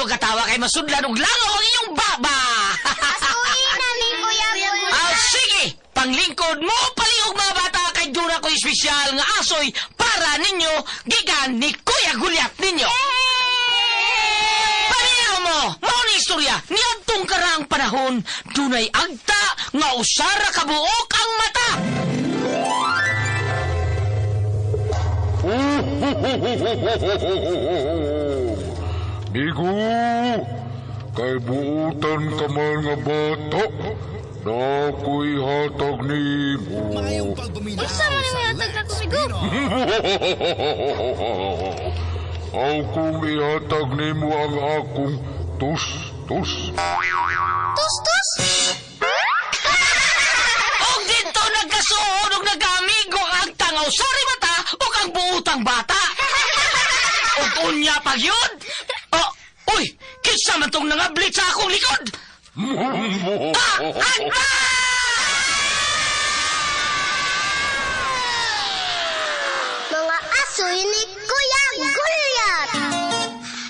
mo katawa kay masudlan og langaw ang inyong baba. Asuhin na ni Kuya Gulya. Sige, panglingkod mo palihog mga bata kay dura ko espesyal nga asoy para ninyo gikan ni Kuya Gulyat ninyo. Pareho mo, mao ni istorya niadtong karaang panahon dunay agta nga usara kabuok ang mata. Migo, kay buutan ka man nga bata, na ako'y hatag ni mo. Isa man yung hatag na kumigo. Akong ihatag ni mo ang akong tus-tus. Tus-tus? Og dito nagkasuod og nagamigo ang tangaw sari mata ug ang buutang bata. Og unya pag yun. Uy, kinsa man tong nangablit sa akong likod? Mga asoy ni Kuya Gulyat.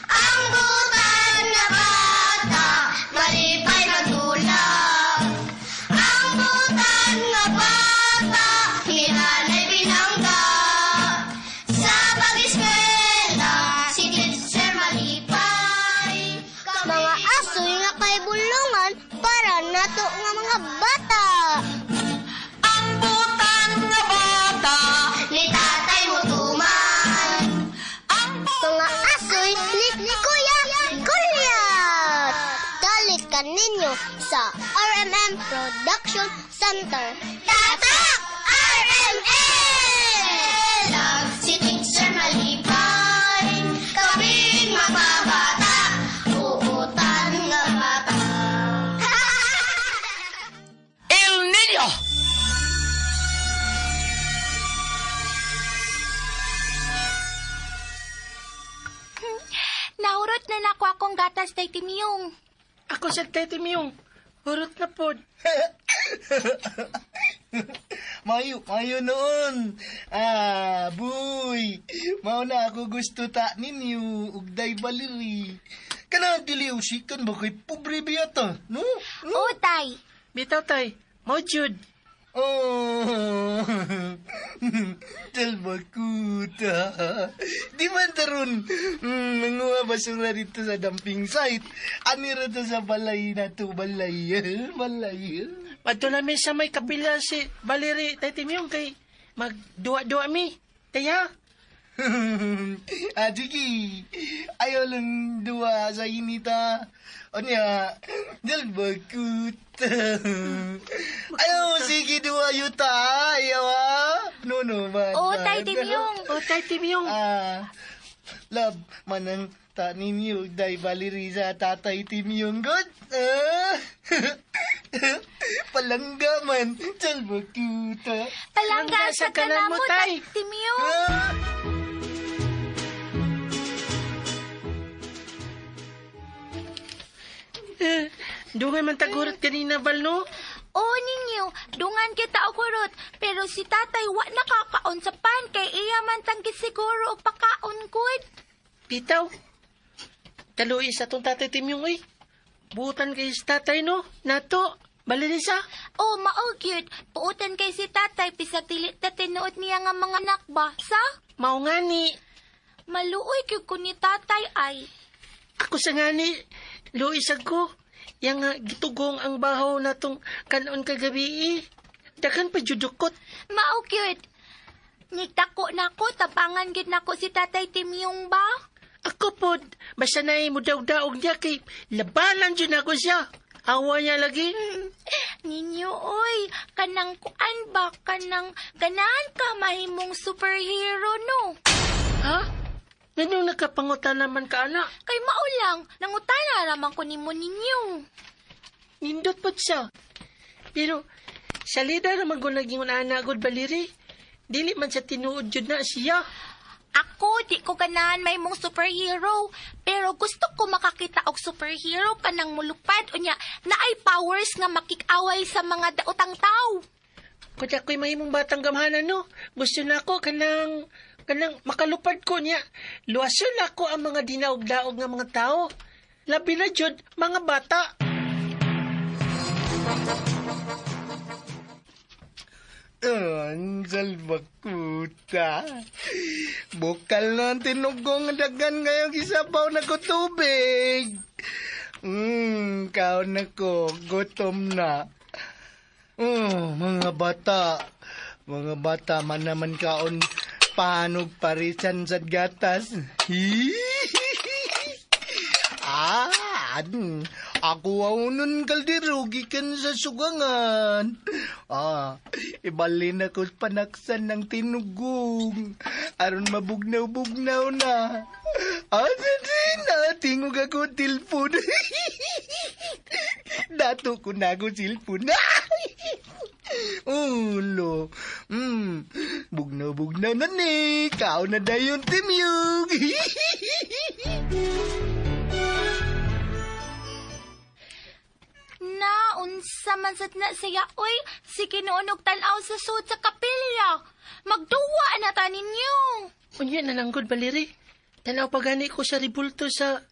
Ang butan na bata, malipay na tulak. Ang butan na bata, hinanay binangga. Sa pag-eskwela, si Teacher malipay. Mga asoy nga kay bulungan para nato nga mga bata. Ang butan nga bata. Ni tatay mo tuman. Mga asoy ni Kuya Gulyat. Dalikan ninyo sa RMM Production Center. Tatak! RMM! Lang si Teacher malipay. Kaming mababata. Uutan nga bata. El Niño! Nahurot na nako akong gatas tay Timyong. Ako sa Tete Miyong. Hurot na pod. Mayo noon. Boy. Mao na ako gusto ta ninyo. Ugday baliri. Kana dili usikan ba kay pobre biyata, no? Utay. Bitaw tay, mo Jude. Oh. Talbakuta. Di man taron. Nanguha basura dito sa dumping site. Anira to sa balay na to. Balay. Balay. Padto namin sa may kapila si Valerie Tete Miyong kay magduwa-duwa mi. Taya. Sige. Ayaw lang duwa sa inita. O niya, dalbakuta. Ayaw, sige duwa yuta. Ayaw No, man. Utay Timyong. O Tete Miyong. Love, manang ta ninyo, day baliri sa tatay Timyong God. Palangga man, dalbakuta. Palangga sa kanan mo, tay. Timyong. Dungan man tagurot kanina, Val, no? Oo ninyo, dungan kita og kurot, pero si tatay wa nakakaon sa pan kay iya man tanggi siguro og pakaon good. Bitaw. Kaluoy sa tong tatay Timyong, eh. Buutan kay si tatay, no? Nato, Valerisa. Oh, mao cute. Puutan kay si tatay bisag dili ta tinuod niya nga mga anak ba? Sa? Mao nga ni. Maluoy gyud ko ni tatay ay. Ako sa nga ni. Luisag ko. Yang nga gitugong ang bahaw na tong kanon kagabi, eh. Dakan pa judukot. Mao cute. Nigdako nako tabangan gid nako si tatay Timyong ba? Ako pod, basta na mo daog-daog niya kay labanan dyan ako siya. Awa niya lagi. Ninyo, oy, kanang kuan ba? Kanang ganahan ka mahimong superhero, no? Ha? Ganun nakapangutan naman ka, anak. Kay mao lang, nangutana naman ko nimo ninyo. Nindot pod siya. Pero, salida naman ko naging anak, good baliri. Dili man sa tinuod jud na siya. Ako, di ko ganahan may mong superhero. Pero gusto ko makakita og superhero kanang mulupad o niya na ay powers nga makikaway sa mga daotang tao. Kung ako'y mahimong batang gamhanan, no? Gusto na ako kanang makalupad ko niya. Luwason ako ang mga dinaog-daog nga mga tao. Labi na jud mga bata. Ang salbakuta. Bukal na ang tinugong dagan ngayong isabaw na ko tubig. Kaon na ko. Gutom na. Mga bata. Mga bata man naman kaon panog parisan sa gatas. Ako aunon kaldero gikan sa sugangan. Ibalin ako panaksan ng tinugong. Aron mabugnaw-bugnaw na. Din tingog ako tilpon. Dato ko na ako silpon. Ulo. Bugnaw-bugnaw na ni. Kao na dayon timyug. Unsa man sad na siya, oy, sige noonog tan-aw sa sud sa kapilya. Magduwa na ta ninyo. Unya na lang gud baliri. Tanaw pa gani ko sa ribulto sa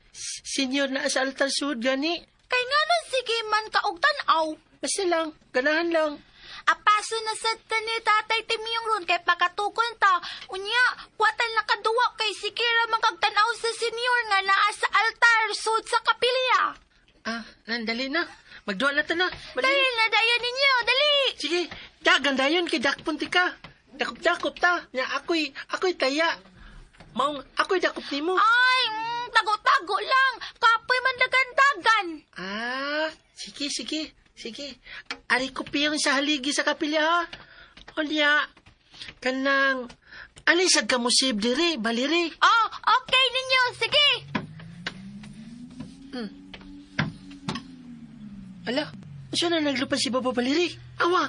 senior na sa altar sud gani. Kay nganon sige man ka og tan-aw. Basta lang, ganahan lang. Apaso na sad ta ni Tatay Timyong ron kay pakatukon ta. Unya, kuwatan na kaduwa kay sige ra man kag tan-aw sa senior nga naa sa altar sud sa kapilya. Nandali na. Magduwa na ta na. Dali na dayon ninyo, dali. Sige, dagan dayon kay dakpunti ka. Dakop-dakop ta. Nga ako'y taya. Maong ako'y dakop nimo. Ay, tago-tago lang. Kapoy man dagan-dagan. Sige. Ari ko piyong sa haligi sa kapilya ha. Olya, kanang alisag ka mo sib diri, baliri. Oh, okay ninyo, sige. Ala, saan na naglupan si Baba Baliri? Awa!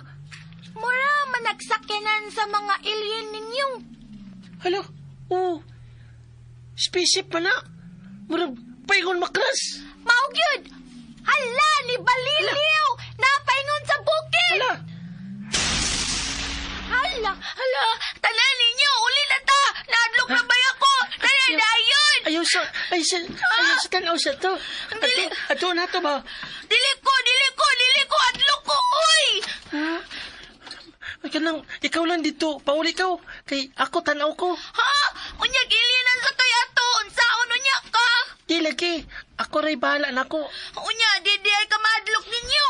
Mura man nagsakyanan sa mga alien ninyong. Hala, spaceship pa na. Murag, paingon makras. Maog yun! Hala, ni Baliliw! Napaingon sa bukid! Hala, tanan ninyo, uli na ta! Naadlok na bay ako! Dayon! Ayaw sa tanaw sa to. Ato na to ba? Dili ko, adlok ko, uy! Kanang, ikaw lang dito. Pauli ka. Kay ako tanaw ko. Ha? Unyag ilinan sa kay ato, unsaon unya ka? Di lagi. Ako ray bahala na ko. Unya, di ay ka madlok ninyo.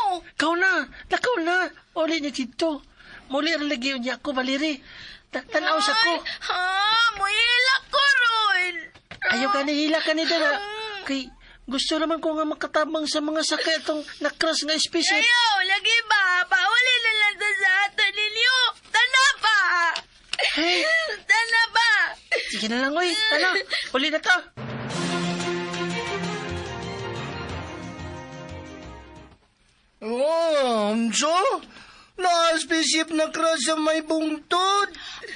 Lakaw na. Uli niya dito. Muli rin lagi niya ako, Baliri. Tanaw sa ko. Ha? Muhila ko ron. Ayaw ka ni hila ka ni Dara. Kay gusto naman ko nga makatabang sa mga sakay itong nakras nga spaceship. Ayaw, lagi ba? Pauli na lang to sa ato ninyo. Tana ba? Hey. Tana ba? Sige na lang, oy. Tana, uli na to. So? Na-spaceship na crash sa may bungtod.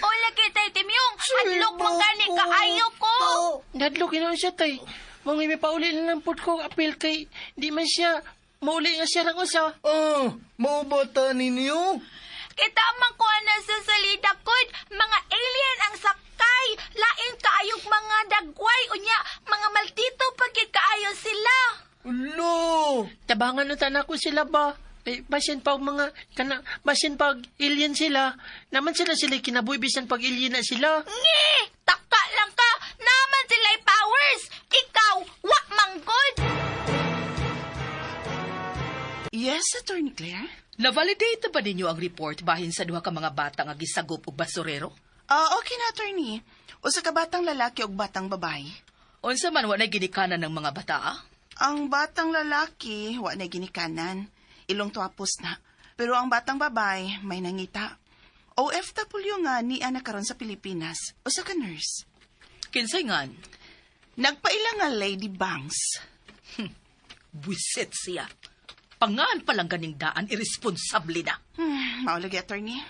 O, lagi tayo, Timyong. Adlok magani ka, ayaw ko. Dadlo, kinoon siya, tay. Mga may pauli na lang po ko apil kay di man siya mauli nga siya lang usa. Maubata ninyo? Kita man ko na sa salida kod, mga alien ang sakay. Lain kaayog mga dagway. Unya, mga maldito pagkit kaayo sila. Ulo! Tabangan na tanak ko sila ba? Basin pag basin pag alien sila, naman sila kinabuhi bisan pag alien na sila. Nge! Taka lang ka! Naman sila'y powers! Ikaw, wa manggod! Yes, Attorney Claire? Na-validate ba ninyo ang report bahin sa duha ka mga bata nga gisagop og basurero? Okay na, Attorney. Usa ka batang lalaki ug batang babae. Unsa man wa na ginikanan ng mga bata? Ang batang lalaki, wa na ginikanan. Ilong tuapos na. Pero ang batang babae, may nangita. OFW nga ni ana karon sa Pilipinas. Usa ka nurse. Kinsay ngan? Nagpaila nga Lady Banks. Buisit siya. Pangaan palang ganing daan, irresponsable na. Maulagi, Attorney.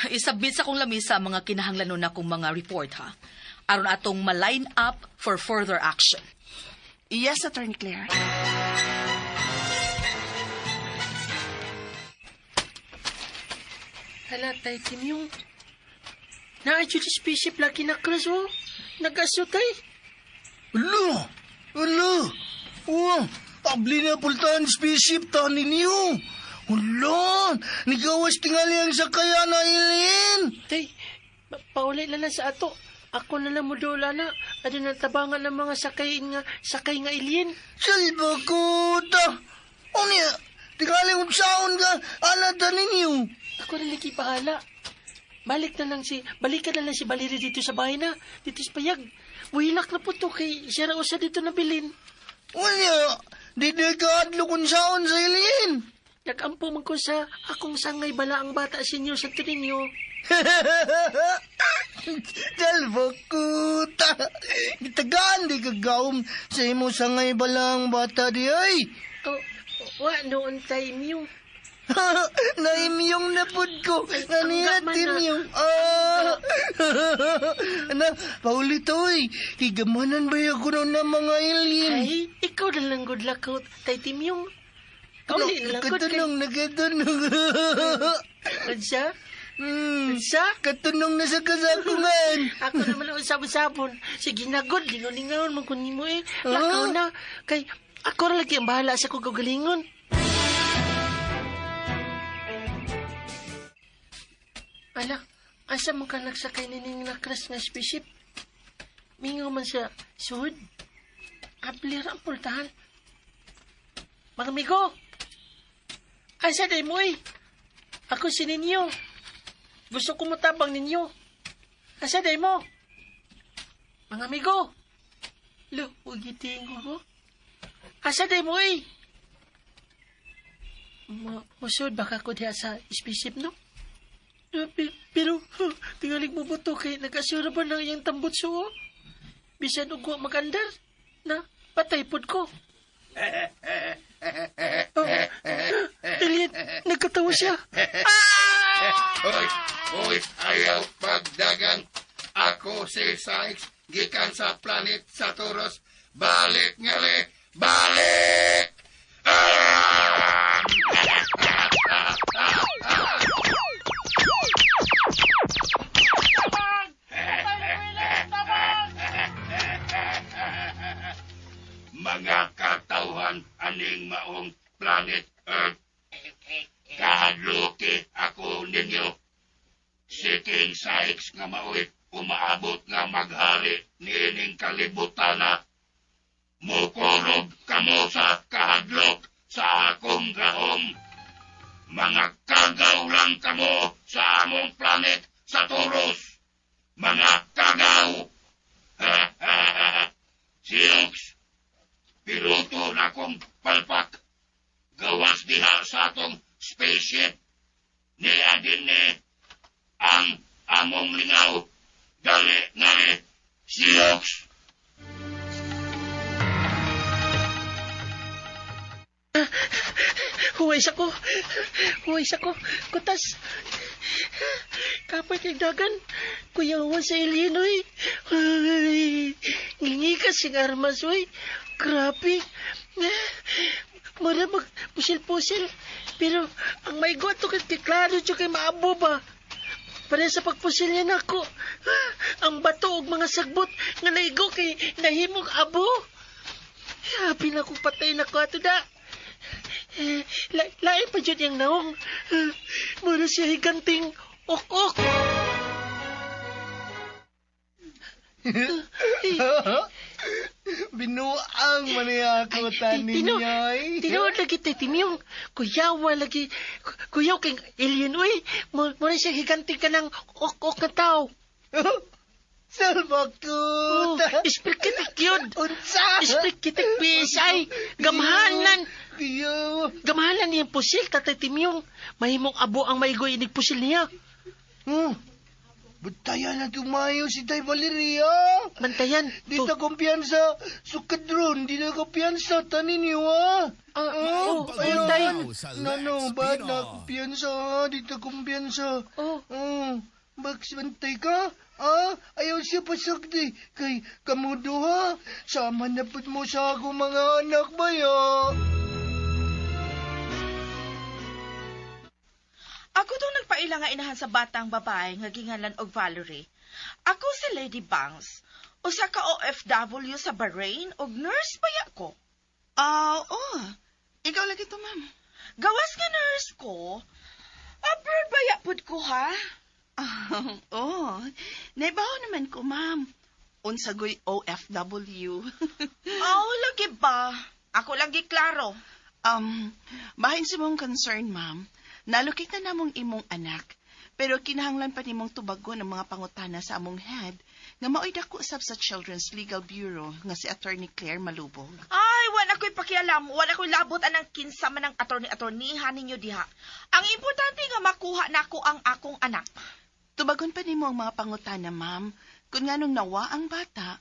Isabit sa kong lamisa mga kinahanglanon na kong mga report, ha? Aron atong ma-line up for further action. Yes, Attorney Claire. Hala, tay, Timyong. Na-adjust spaceship lagi na crash, oh. Nag-aso, tay. Ulo! Abli na pultahan spaceship ta ninyo. Hulon, nigawas tingali ang sakaya na ilin. Tay, pauli na lang sa ato. Ako na lang mo dola na. Ano na tabangan ng mga sakay nga alien. Salba ko ta. Unya, tingali unsaon ka, alata ninyo. Ako na lagi pahala. Balikan na lang si Baliri dito sa bahay na. Dito sa payag. Buhinak na po to kay siya raw sa dito na bilin. Unya, di ka adlo kung saon sa ilin. Nagampo man ko sa akong sangay bala ang bata sa inyo sa ninyo. Salba ko ta. Gitagaan di kagawom sa imo sangay balang bata di ay. Wa noon time yung. Naimyong napod ko. Naniyatin yung. Paulit oy. Higamanan ba ako nun ng mga alien? Ay, ikaw na lang good luck out. Tay Timyong. Kauli na lang good Nagatunong. Kansa? Kansa? Katunong na sa kasakungan. Ako naman ang sabon-sabon. Sige na good. Lingon-lingon. Magkunin mo eh. Lakaw na. Kay ako na lagi ang bahala sa kugagalingon. Ala, asa mo ka nagsakay nining nakras nga spaceship? Mingaw man sa suhod. Ablir ang pultahan. Mga amigo, asa day mo eh? Ako si ninyo. Gusto ko matabang ninyo. Asa day mo? Mga amigo. Lo, ugiting ko. Asa day mo eh? Musod baka ko diya sa spaceship no? Pero, tingalig mo buto kay nag-asyura ba ng iyang tambot suo? Bisan ugo magandar na patay pod ko. Alien, nagkatawa siya. Hoy, ayaw pagdagan. Ako si Sykes, gikan sa planet Saturos. Balik ngali, balik! Mga katawhan aning maong planet Earth. Kahaluki ako ninyo. Si King Sykes nga maoy umaabot nga maghari niining kalibutan na. Mukurog kamo sa kahadlok sa akong gahom. Mga kagaw lang kamo sa among planet Saturos. Mga kagaw. Siyos. Piluto na kong palpak. Gawas diha sa atong spaceship. Niya din ni ang among lingaw. Dali nga ni Siyos. Huwais ako. Kutas. Kapag nagdagan, kuyawan sa Illinois. Ay, ngingi ka sing armas, oy. Grabe. Mara mag-pusil-pusil. Pero, ang may goto kay klaro siya kay maabo ba? Para sa pagpusil niya na ako, ang bato og mga sagbot nga naigo kay nahimog abo. Habi na kong patay na ko ato da. Lain pa dyan yung naong. Mura siya higanting ok-ok. Binuang maniya ako taninyoy. Tinuod lagi tayo, Timyong. Kuyawa lagi. Kuyaw kay alien, uy. Mura siya higanting ka ng ok-ok na tao. Salva ko. Ispil kitik yun. Unsa? Ispil kitik PSI. Gamahanan. Kiyaw. Gamahanan niyang pusil, Tatay Timyong. Mahimong abo ang maigoy inig pusil niya. Batayan na tumayo si Tay Valeria. Mantayan. Di ta kumpiyansa. Sukadron, di na kumpiyansa. Tanin niyo, ha? Tay. Nano, ba't na kumpiyansa? Di ta kumpiyansa. Magsibantay ka? Ayaw siya pasagdi. Kay kamudo, ha? Sama na put mo sa ako mga anak ba, ya? Ako daw nagpaila nga inahan sa batang babae nga gingalan og Valerie. Ako si Lady Banks. Usa ka OFW sa Bahrain og nurse baya ko. Oo. Ikaw lagi to, ma'am. Gawas nga nurse ko. Abroad ba yapod ko, ha? Oo. Naibaho naman ko, ma'am. Unsagoy OFW. Lagi ba? Ako lagi klaro. Bahin si mong concern, ma'am. Nalukita na mong imong anak. Pero kinahanglan pa nimong tubago ng mga pangutana sa among head nga maoy dako usab sa Children's Legal Bureau nga si Attorney Claire Malubog. Ay, wala ko'y pakialam. Wala ko'y labot anang kinsa man ng attorney-attorneyhan ninyo diha. Ang importante nga makuha nako ang akong anak. Tubagon pa nimo ang mga pangutana, ma'am, kung nganong nawa ang bata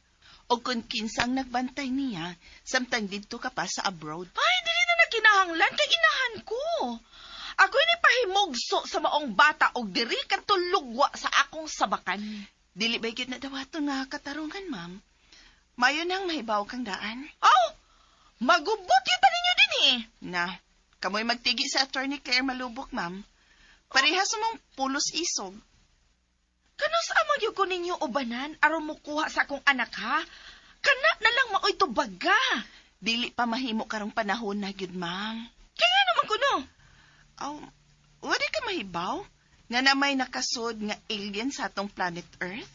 o kung kinsang nagbantay niya samtang didto ka pa sa abroad. Ay, dili na kinahanglan kay inahan ko. Ako ni pahimugso sa maong bata og diri katulugwa sa akong sabakan. Dili ba gyud na dawato nga katarungan, ma'am? Mayo nang mahibaw kang daan. Magubot yun pa ninyo din eh. Na, kamoy magtigi sa Attorney Claire Malubog, ma'am. Parehas mong pulos isog. Kanos amang yung ko ninyo ubanan aron mo kuha sa akong anak, ha? Kana na lang maoy tubaga. Dili pa mahimo karong panahon na gyud, ma'am. Kaya naman ko no. Wadi ka mahibaw nga na may nakasod nga alien sa atong planet Earth?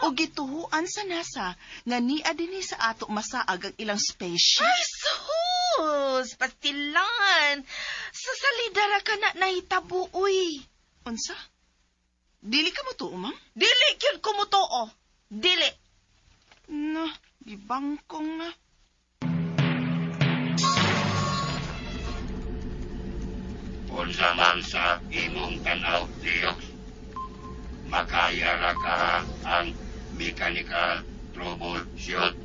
O gituhuan sa NASA nga niya dinhi sa ato masaag ang ilang species? Ay, sus! Pastilan! Sa salidara ka na nahitabo, uy. Unsa? Dili ka mo tuo, ma'am? Dili yun kumutuo. Dili. No, gibangkong na. Unsa man sa imong tanaw, Diyos, makayara ka ang mechanical troubleshoot.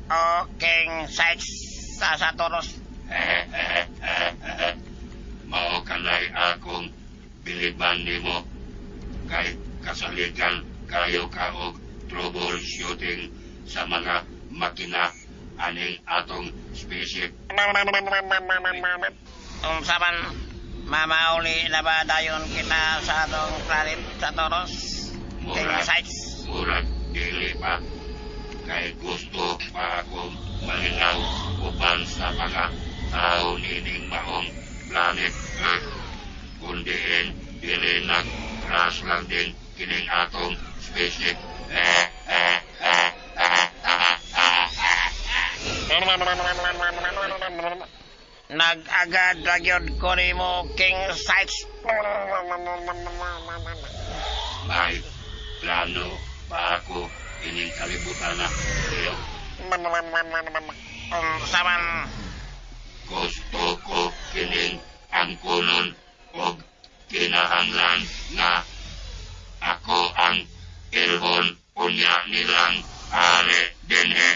Okay, sites sa toros. Mao kanay akong biliban nimo kay kasaligan kayo ka og troubleshooting sa mga makina aning atong spaceship. Saban, mamauli na ba dayon kita sa atong planet sa toros? King sites. Murag dili pa. Kay gusto pa akong malinaw upan sa mga tao nining maong planet Earth. Kundiin, dili nag-crash lang din kining atong spaceship. Nag-agad ragyod ko ni mo King Sites. May plano pa ako ining kalibutan na. Saman, Gusto ko kining angkunon og kinahanglan nga ako ang ilhon unya nilang ari dinhi.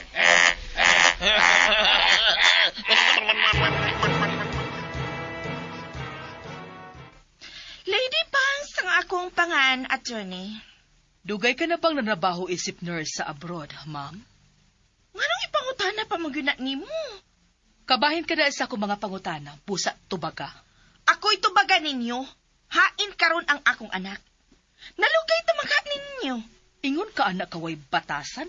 Lady Pans ang akong pangan, attorney. Dugay ka na bang nanabaho isip nurse sa abroad, ma'am? Nganong ipangutana pa magyuna nimo? Kabahin ka na sa akong mga pangutana, busa tubaga. Ako'y tubaga ninyo. Hain karon ang akong anak. Nalugay tamaga ninyo. Ingon ka anak kaway batasan?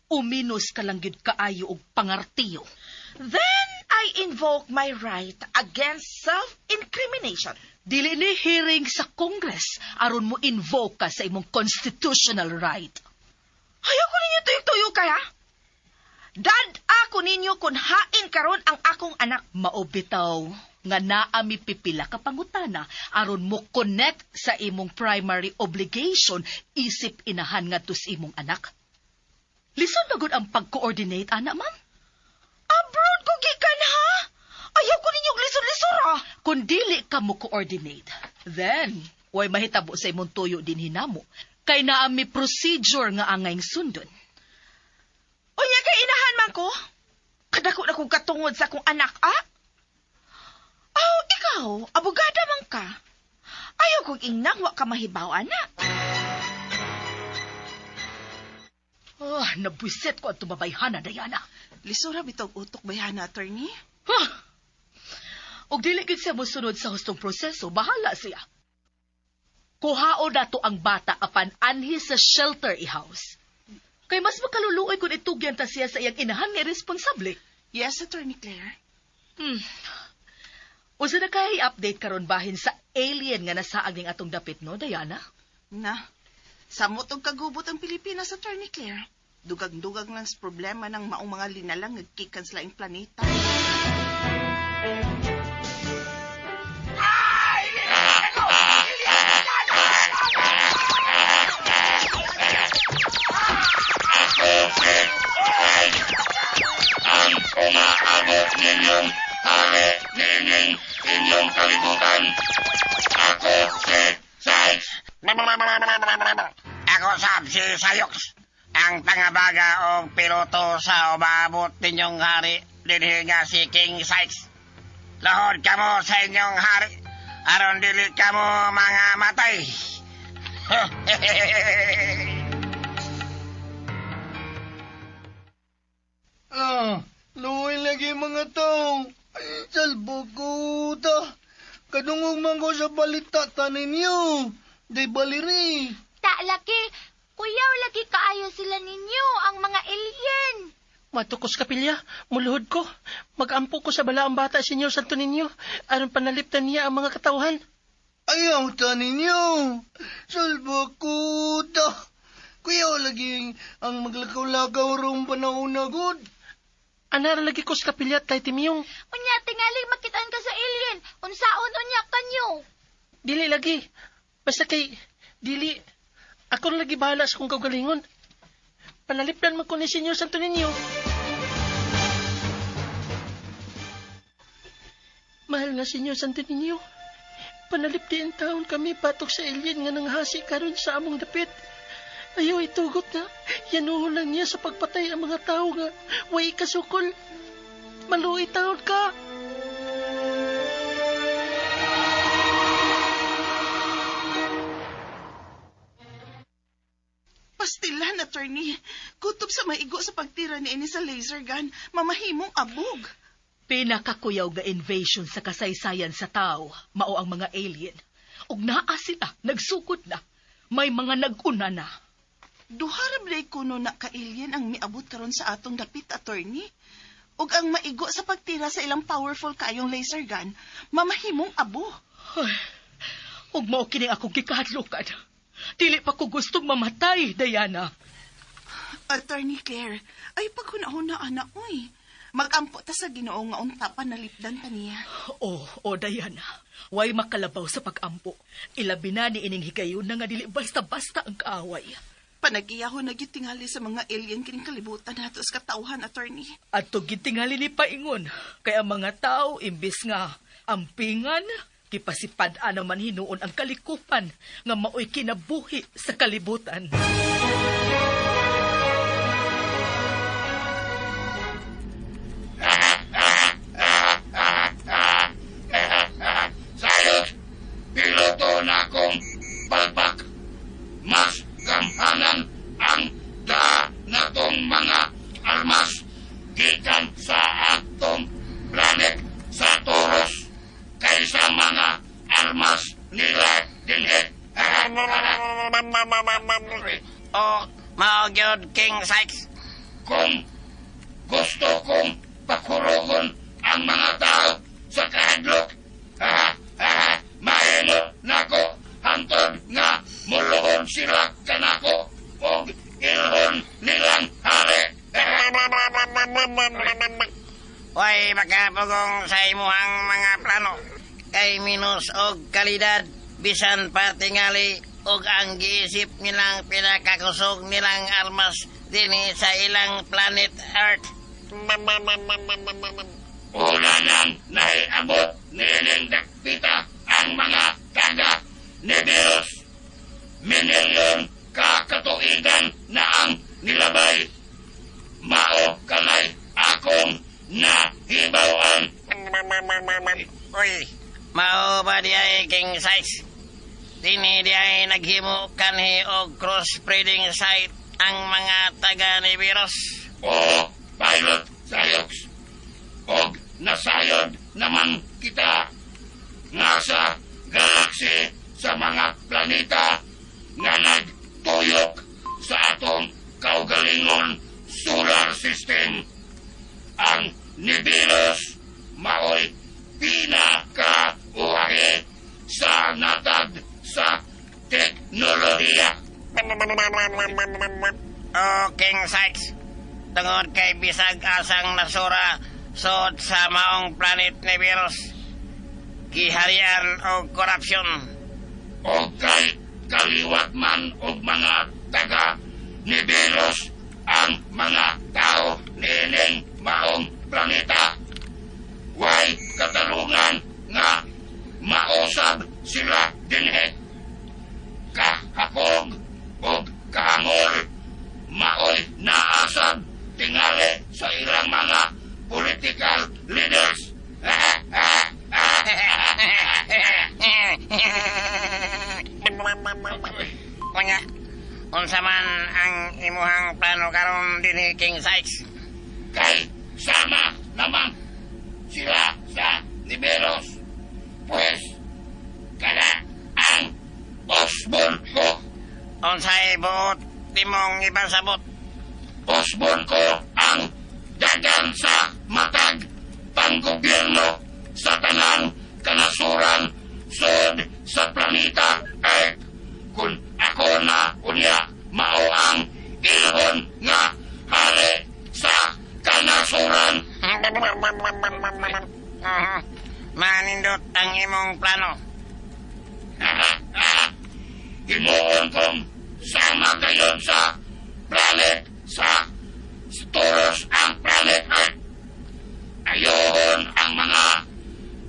Uminos ka lang gyud kaayo og pangartiyo. Then I invoke my right against self-incrimination. Dili ni hearing sa Congress aron mo invoke ka sa imong constitutional right. Ayaw ko ninyo tuyok-tuyok ka, ha? Dad ako ninyo kung hain karon ang akong anak. Maobitaw nga naami pipila ka pangutana aron mo connect sa imong primary obligation isip inahan ngadto sa imong anak. Lison na gud ang pag-coordinate, ana, ma'am? Abroad ko gikan, ha? Ayaw ko ninyong lisod-lisod, ha? Kung dili ka mo coordinate, then, way mahitabo sa imong tuyo din hinamo, kay naami procedure nga angayng sundon. Unya kay inahan man ko? Kadako na kong katungod sa akong anak, ah? Ikaw, abogada man ka. Ayaw kong inang wa ka mahibaw, anak. Nabwisit ko ang tumabayhana, Diana. Lisura bitog utok bayhana, attorney? Og dili gid siya mosunod sa hustong proseso, bahala siya. Kuhao na to ang bata apan anhi sa shelter i-house. Kay mas makaluluoy kung itugyan ta siya sa iyang inahan nga responsable. Yes, Attorney Claire. Usa na kay update karon bahin sa alien nga nasaag ning atong dapit, no, Diana? Na, samot og kagubot ang Pilipinas, Attorney Claire. Dugag-dugag lang sa problema ng maong mga linalang nagkikan sa laing planeta. Ang umaabot ninyong hari nining inyong kalibutan. Ako si Sykes. Ako si Sayoks, ang tangabaga o piloto sa umaabot ninyong hari dinhi nga si King Sykes. Lahod kamo sa inyong hari, aron dili kamo mga matay. Luoy lagi mga tao. Salbo ko ta. Kadungog man ko sa balita ninyo. Day baliri. Ta, laki. Kuyaw, lagi kaayo sila ninyo, ang mga alien. Matukos kapilya, muluhod ko. Mag-ampo ko sa balaang bata, Senyor Santo Niño. Aron panaliptan niya ang mga katauhan. Ayaw ta ninyo. Salbo ko ta. Kuyaw lagi ang maglakaw-lakaw rong panahon-agod. Anara lagi ko sa kapilya, tay Timiyong. Unya, tingaling makitaan ka sa alien. Unsaon unya kanyo. Dili lagi. Basta kay, dili. Ako na lagi bahala sa kong kagalingon. Panalipdan man ko ni Senyor Santo Niño. Mahal na Senyor Santo Niño. Panalipdiin taon kami patok sa alien nga nanghasi karon sa among dapit. Ayaw itugot na. Yanuhon lang niya sa pagpatay ang mga tao nga. Way kasukol. Maluoy taon ka. Pastilan, Attorney. Kutob sa maigo sa pagtira ni ini sa laser gun, mamahimong abog. Pinakakuyaw nga invasion sa kasaysayan sa tao, mao ang mga alien. Ug naa sila, nagsugod na. May mga nag-una na. Duharab day kuno na ka-alien ang miabot karon sa atong dapit, Attorney. Ug ang maigo sa pagtira sa ilang powerful kayong laser gun, mamahimong abo. Ay, ug mao kini akong gikahadlukan. Dili pa ko gustong mamatay, Diana. Attorney Claire, ay paghunahuna anak oy. Mag-ampo ta sa Ginoo nga unta pa nalipdan ta niya. Oh, Diana. Way makalabaw sa pag-ampo. Ilabi na ni ining higayon na nga dili basta-basta ang kaaway. Panagiyaho na gitingali sa mga alien kining kalibutan nato sa katauhan, Attorney. At to gitingali ni paingon, kaya mga tao imbis nga ampingan, kipasipad-an naman hinuon ang kalikupan nga maoy kinabuhi sa kalibutan. Sayos, piloto na akong balbak. Mas gampanan ang natong mga armas gikan sa atong planet sa Taurus kaysa mga armas nila dinhi. Mao gyud King Sykes. Kung gusto kong pakurohon ang mga tao sa kahadlok, mahimo nako hantod nga muluhon sila kanako o ilhon nilang hari. Way makapugong sa imuhang mga plano. Kay minus og kalidad, bisan pa tingali og ang giisip nilang pinakakusog nilang armas dinhi sa ilang planet Earth. Una nang naiabot nining dakpita ang mga taga ni Dios. Minilyon ka katuigan na ang nilabay. Mao kanay akong nahibawan. Uy, mao ba di ay King Sykes? Dini di ay naghimo kanhi og cross-breeding site ang mga taga ni virus. O pilot Sayoks. Og nasayod naman kita nga sa galaxy sa mga planeta nga nagtuyok sa atong kaugalingon solar system. Ang Nibilos mao'y pinaka-uwahe sa natad sa teknolohiya. O King Sykes, tungod kay bisag asang nasura sod sa maong planet Nibilos, giharian o korupsyon. O kay kaliwat man og mga taga Nibilos ang mga tao nining maong planeta. Way katarungan nga mausab sila dinhi. Kahakog o kahangol maoy naasab tingali sa ilang mga political leaders. Kunya, unsa man ang imuhang plano karon dinhi King Sykes? Kay sama naman sila sa Nibilos. Pues, kada ang osbon ko. Unsay buot timong ipasabot? Osbon ko ang dagan sa matag panggobyerno sa tanang kanasuran sod sa planeta. Ay kung ako na unya mao ang ilhon nga hari sa kanasuran. Manindot ang imong plano. Himuon kong sama kayo sa planet sa Taurus ang planet Earth. Ayoon ang mga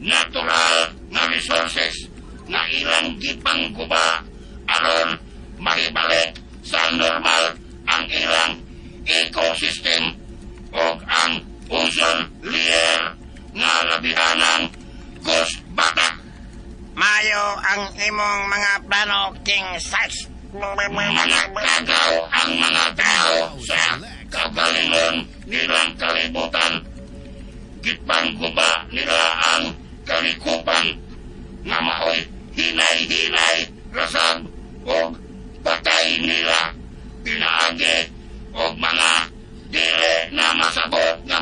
natural na resources na ilang gipangguba aron mahibalik sa normal ang ilang ecosystem o ang ozone layer nga labihanang ghost bata. Mayo ang imong mga plano King Sykes. Mga kagaw ang mga tao sa kagalingon nilang kalibutan. Gipangguba nila ang kalikupan nga maoy hinay-hinay rasab o patay nila pinaagi o mga dili na masabot nga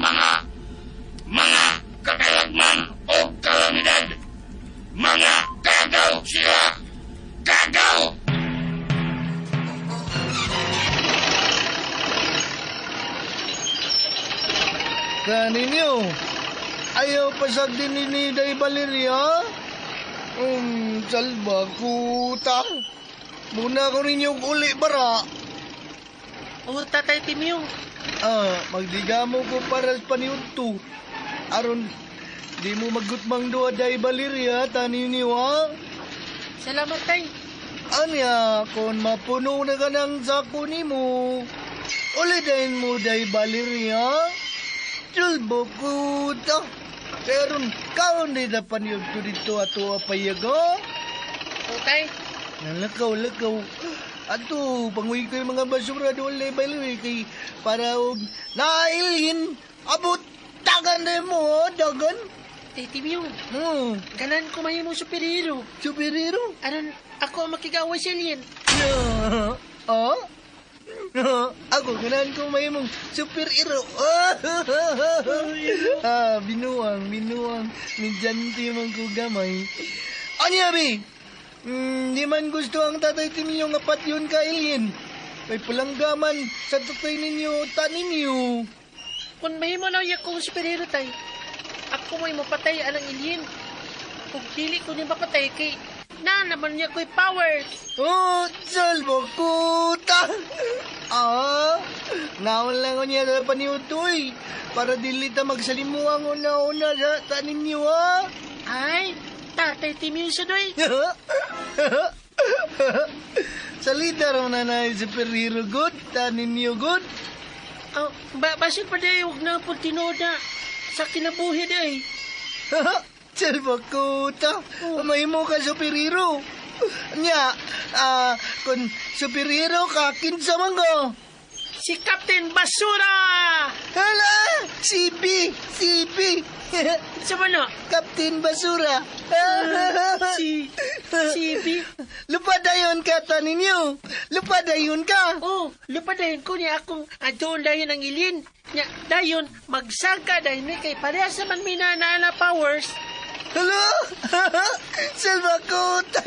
mga kakalagman o kalamidad. Mga kagaw sila. Kagaw! Kaninyo, ayaw pasag din ni Day Valeria? Salba, kuta. Muna ko ninyong uli bara. O, Tatay Timyo. Magdigamo ko para sa paniunto. Aron, di mo magutmang doa Day Valeria, taninyo ha? Salamat, Tay. Anya, kung mapuno na ka ng sako ni mo, ulidahin mo Day Valeria. Salba, kuta. Pero kaon di na paniyog to dito ato apayago. O, Tay. Lakaw. Ato, panguwi ko yung mga basura doon level kay para nailhin. Abot, dagan na mo, dagan. Tay Timyo, ganan ko may mo superhero. Superhero? Aron, ako ang makigaway sa alien. Ako, ganan ko may mong superhero. Binuang. Midyante mong ko gamay. Anya, Bi? Di man gusto ang tatay ninyo nga pat yun ka alien. May palanggaman sa tatay ninyo, tanin ninyo. Kung may mo na kong superhero, Tay, ako may mapatay alang alien. Kung dili ko niya mapatay, kay naman niya ko'y powers. Salvo, kuta. Naon lang ko niya sa paniutoy. Para dilita magsalimuang una-una sa tanin niyo, ha? Ay, Tatay Timyo sa doy. Salita raw na na superhero good, tanin niyo good. Basin pa day, huwag na po tinoda. Sa kinabuhi day. Salvo, kuta. May mo ka superhero. Nya, kung superhero ka, kinsa man ko. Si Captain Basura! Hala! CB! Sama na. Captain Basura. Si B. Lupadayon ka ta ninyo. Lupadayon ka. Oh, lupadayon ko niya akong doon dayon ang ilin. Nya, dayon, magsaka dayon ni kay parehas naman minana powers. Hello? Salvakota.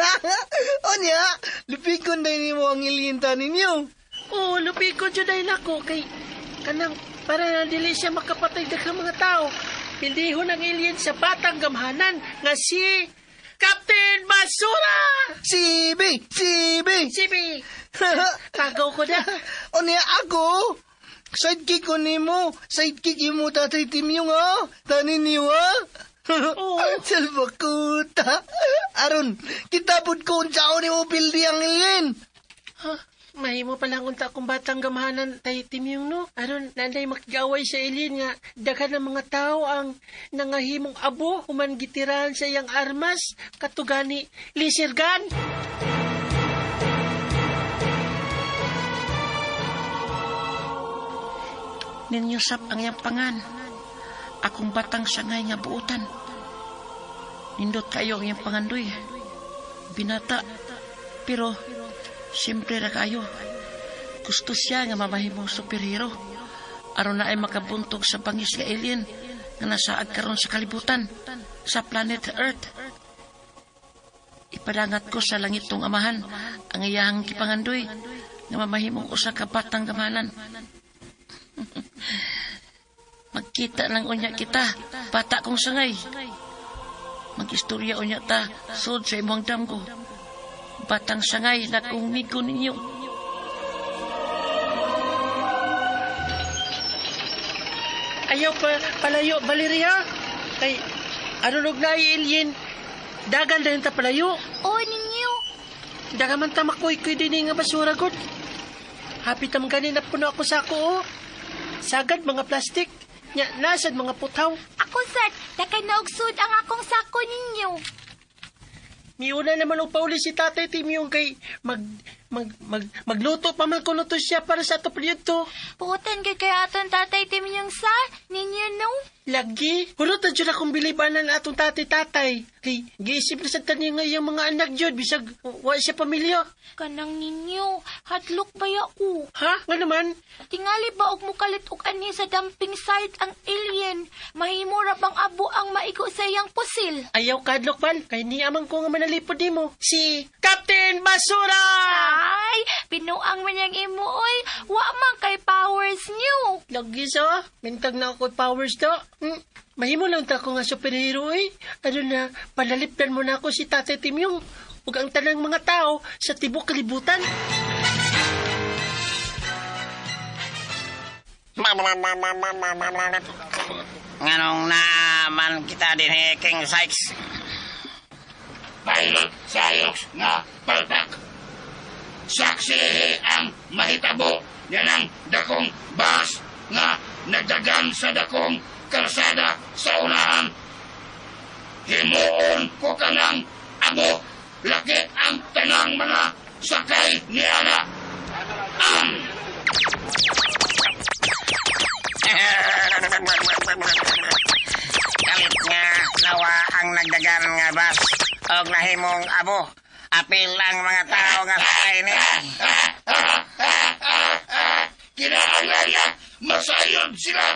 Onya, lupikon dayon mo ang ilinta ninyo. Oh, lupikon dyan dayon ako kay kanang para na dili siya makapatay daghang mga tao. Hindi ho ng alien sa batang gamhanan nga si Captain Basura! Si B. Si B. Tagaw ko na. Onya ako. Sidekick ko nimo. Sidekick mo tatay Timyong ha. Tanin niyo ha. Salvakota. Aron, kitabod ko unsaon nimo pildi ang alien. Mahimo palang unta akong batang gamahanan tay Timyong no. Aron nanday makigaway sa alien nga daghan ng mga tao ang nangahimong abo human gitirahan sa iyang armas katugani laser gun. Ninyusap ang iyang pangan. Akong batang sangay nga buutan. Nindot kayo ang iyang pangandoy. Binata. Pero siyempre ra kayo. Gusto siya nga mamahimong superhero. Aron na ay makabuntog sa bangis nga alien nga nasaad karon sa kalibutan, sa planet Earth. Ipadangat ko sa langitong amahan ang iyahang gipangandoy nga mamahimong usa ka batang gamanan. Magkita lang unya kita, bata kong sangay. Mag-istorya unya ta, sud sa imong damgo. Batang sangay na kung migo ninyo. Ayaw pa palayo, Valeria. Kay, anunog na alien. Dagan dahil ta palayo. O ninyo. Dagan man ta makoy-koy din nga basura god. Hapit am ganin na puno ako sa ako, oh. Sagad mga plastik. Nya, nasad mga putaw. Ako, sir, dakay na ugsud ang akong sako ninyo. Miuna naman og pauli si Tatay Timyong kay magluto pa man kuno to siya para sa ato proyekto. Putan kay aton Tatay Timyong sa ninyo no. Lagi, hulot na dyan akong bilibanan na atong tatay-tatay. Kay, giisip na sa tanya nga yung mga anak dyan, bisag, wala siya pamilya. Kanang ninyo, hadlok ba ako? Ha? Nga naman? Tingali ba og mukalit og ani sa dumping site ang alien? Mahimo ra bang abo ang maigo sa iyang pusil? Ayaw kadlok man, kay ni amang ko nga manalipod ni mo. Si Captain Basura! Ay, pinuang man yang imo, oy. Wa man kay powers niyo. Lagi sa, mintag na ako powers do. Mahimo lang ta ko nga superhero eh. Ano na, palalipdan mo na ako si Tatay Timyong ug ang tanang mga tao sa tibok kalibutan. Nganong naman kita din King Sykes. Pilot sayos nga palpak. Saksi ang mahitabo yan ang dakong bus nga nagdagan sa dakong kalsada sa unahan. Himuon ko ka ng abo, laki ang tanang mga sakay ni Ana. Kalit nga nawa ang nagdagan nga bus og nahimong abo. Apil lang mga tao nga sakay ni. Kinaalaya, masayod sila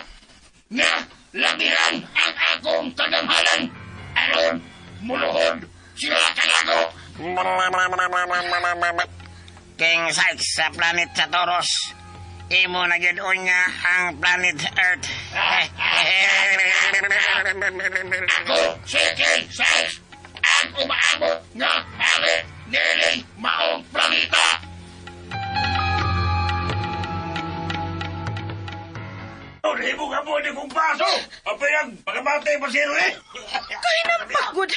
nga labihan ang akong kagamhalan. Aron, muluhod sila kalago. King Sykes sa planet sa Taurus. Imo na gyud unya ang planet Earth. Ako, si King Sykes, ang umaabot nga hari niling maong planeta. Hibo ka po ni kong paso. Apayag, pagkamatay pa siya eh. Kaya nang pagod.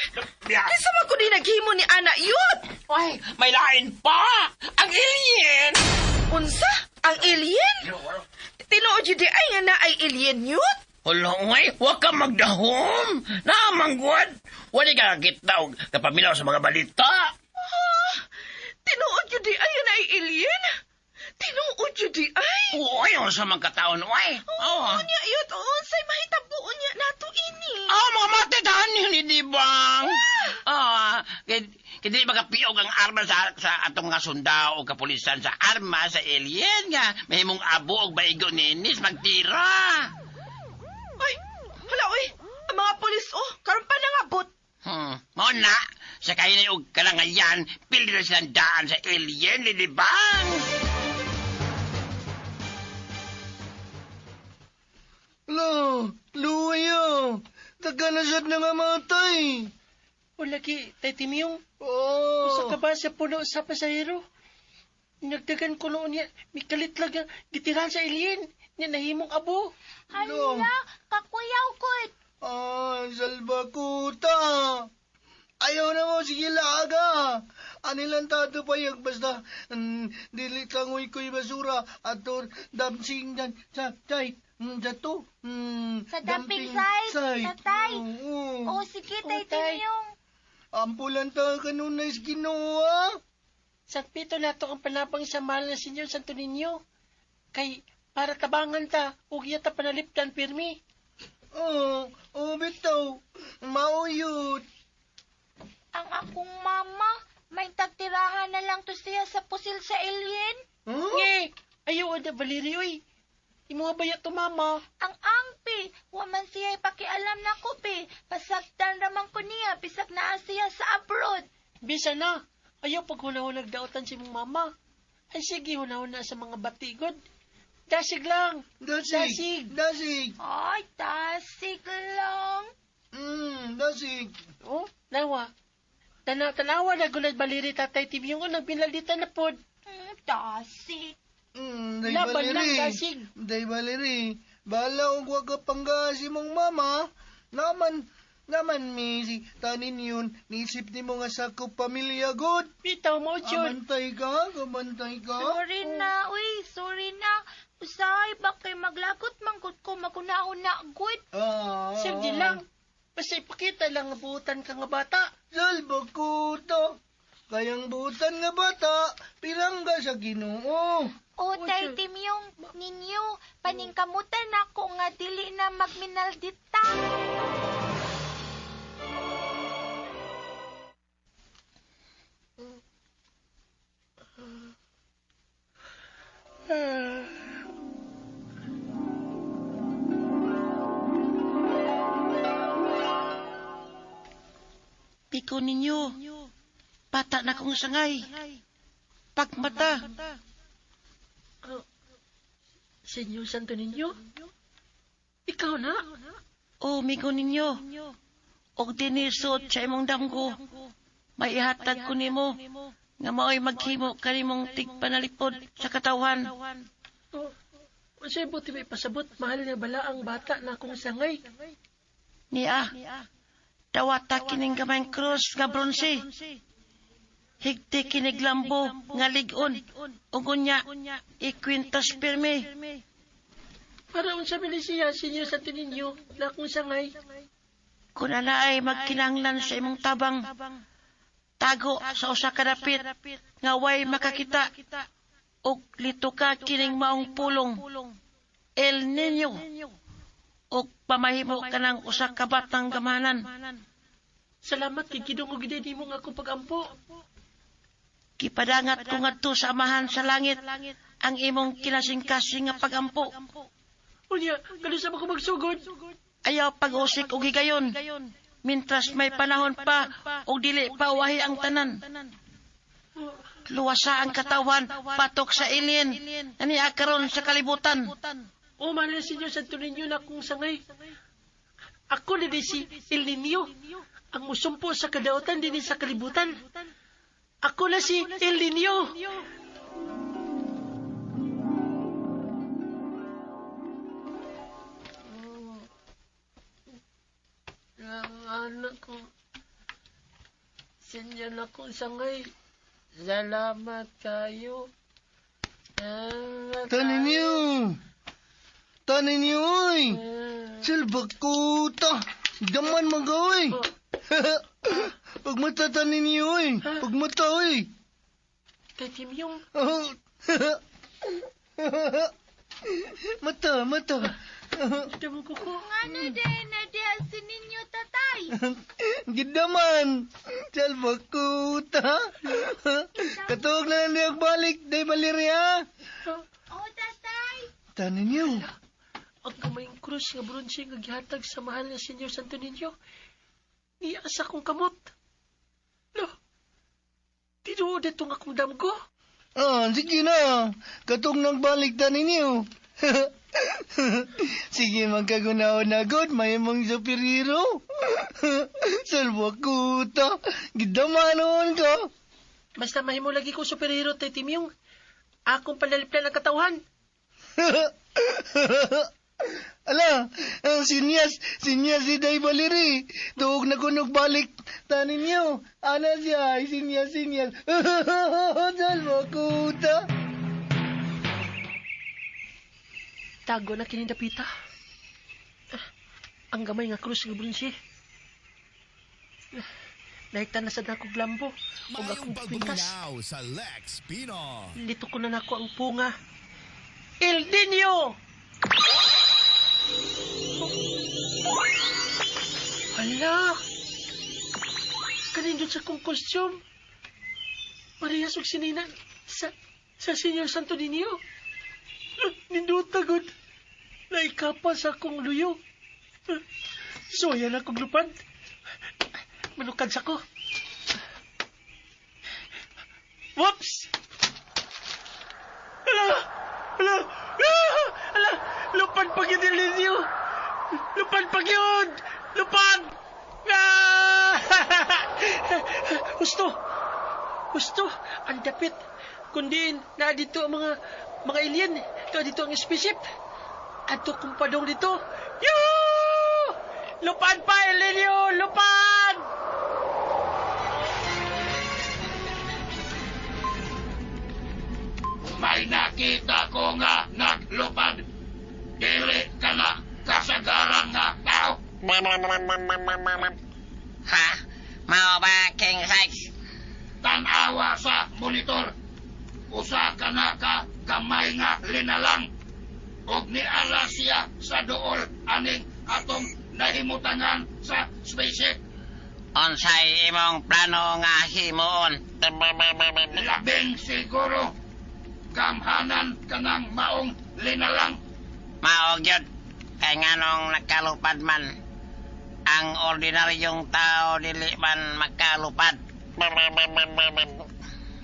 Kaysa man ko di naghimo ni Ana yun. Ay, may lain pa! Ang alien! Unsa? Ang alien? Tinuod yun di ay nga na ay alien yun? Ulongay, huwag ka magdahom! Namanggwad! Wala ka kitawag kapamilaw sa mga balita! Tinuod yun di ay nga na ay alien? Tinuod yun di ay? Oo, ayaw sa mga kataon, ay! Oo, niya yun. Unsay mahitabo niya nato ini. Didibang. Kaya magapiog ang arma sa atong mga sundao o kapulisan sa arma sa alien nga. Mahimong abo o baigo ninis magtira. Ay, hala, oy. Ang mga pulis, karon pa nangabot. Mao na, sa kayo na yung kalangayan, pili na silang daan sa alien, Didibang. Luya! Taga na siya na nga matay. O lagi, tay Timyong. Oh. Usa ka ba sa puno sa pasahero? Nagdagan ko noon niya, may kalit lang ang gitirahan sa alien. Niya nahimong abo. Hala, kakuyaw ko. Salba kuta. Ayaw na mo, sige laga. Anilang tato payag basta dili kangoy ko'y basura at damsing dan sa chay. Dato. Sa dumping site, tatay. Oo, sige, tay Timyong. Ampulan ta kanunay sa Ginoo. Sakpito na to ang panapang sa mahal na Senyor Santo Niño. Kay, para tabangan ta, huwag yata panalipdan pirmi. Bitaw. Mauyot. Ang akong mama, may tagtirahan na lang to siya sa pusil sa alien. Nge, ayaw na Valerie, imo nga baya to mama. Ang angpi, waman siya pakialam na ko, pe. Pasagdan ramang ko niya, bisag naa siya sa abroad. Bisa na, ayaw pag hunahunag daotan si mong mama. Ay sige, hunahuna sa mga batigod. Dasig lang. Dasig. Ay, dasig lang. Dasig. Nawa. Tanawa na gulad baliri tatay Timyong ko nagpinalita na pod. Dasig. Laban lang, dasig. Day Valerie, bala kung wag ka pangga si mong mama, naman mi si tanin yun, niisip ni mo nga sa ko pamilya god. Bitaw mo, Jun. Kamantay ka. Sorry na. Usay, bakay maglagot manggut ko maguna-una, good. Sige lang. Basta ipakita lang nga buutan ka nga bata. Salba ko to. Kayang buutan nga bata, pirangga sa Ginoo. Tay Timyong, ninyo, paningkamutan ako nga dili na magminaldita. Piko ninyo, bata na kong sangay. Pagmata. Senyor Santo Niño? Ikaw na? Migo ninyo. Og dinisod sa imong damgo. May ihatag ko nimo. Nga mao'y maghimo kanimong tigpanalipod sa katawan. Masay buti may pasabot. Mahal nga bala ang bata na akong sangay. Niya, dawata kining gamayng krus nga bronze. Higti kinig lambo nga ligon. Ugunya, ikwintas pirme. Para unsa siya, Senyor Santo Niño, na akong sangay. Kung ana ay magkinanglan sa imong tabang, tago sa usa ka dapit, nga way makakita, og lito ka kining maong pulong, El Niño, og pamahimo ka ng usa ka batang gamanan. Salamat kay Gidong og gidedi mo nga akong pagampo. Kipadangat ko ngadto sa amahan sa langit, ang imong kinasing-kasing nga pagampo. Unya, kalusam ako magsugod. Ayaw pag-usik og higayon, mintras may panahon pa og dili pa wahi ang tanan. Luwasa ang katawan patok sa alien, aniya karon sa kalibutan. Mahal na Senyor Santo Niño na akong sangay. Ako na si El Niño, ang musumpo sa kadautan din sa kalibutan. Ako na si El Niño. Anak ko, Senyor na akong sangay. Salamat kayo. Tanin niyo, oy. Salbak ko ta. Daman mag-oy. Pagmata tanin niyo, oy. Pagmata, oy. Kay Timyong. Mata. Damang kuko. Ano din na sa ninyo, tatay? Gidaman. Salva ko ta. Katuog na lang niyang balik. Day baliri ha. Oh, tatay. Tanin niyo. Ang kamayang krus nga bronze nga gihatag sa mahal nga Senyor Santo Niño. Iasa kong kamot. Lo, tinuod itong akong damgo. Sige na. Katong nang balik tanin niyo. Sige, magkagunahon na god. May mong superhero. Salwa ko ta. Gidamanon ka. Basta mahimo lagi ko superhero, Tay Timyong. Akong panaliplan ang katawhan. Ala, sinyas si Day Baliri. Tuog na kunog balik. Tanin niyo. Ana siya, sinyas. Salwa ko ta. Tago na kinindapita. Ang gamay nga krus nga bronze. Nahigtan na sa dakog lambo. O akong pintas. Sa Lex Pino. Lito ko na nako ang punga. El Nino! Hala! Kanindot sa kong kostyum. Parehas og sinina sa Senyor Santo Niño. Nindot tagod. Naikapa sa akong luyo. So, yan akong lupad. Manukad sa ko. Whoops! Ala! Lupad pag yun ninyo! Lupad pag yun! Lupad! Gusto! Ang dapit. Kundi na dito ang mga alien. Ito dito ang spaceship. Ato kong padong dito. Yoo! Lupad pa, Elenio! Lupad! May nakita ko nga naglupad. Dili ka na kasagaran nga tao. Ha? Mao ba, King Sykes? Tanawa sa monitor. Usa ka na ka gamay nga linalang. Og niala siya sa dool aning atong nahimutangan sa spaceship. Unsay imong plano nga himuon? Labing siguro gamhanan ka ng maong linalang. Mao gyud kay nganong nakalupad man. Ang ordinaryong tao dili man makalupad.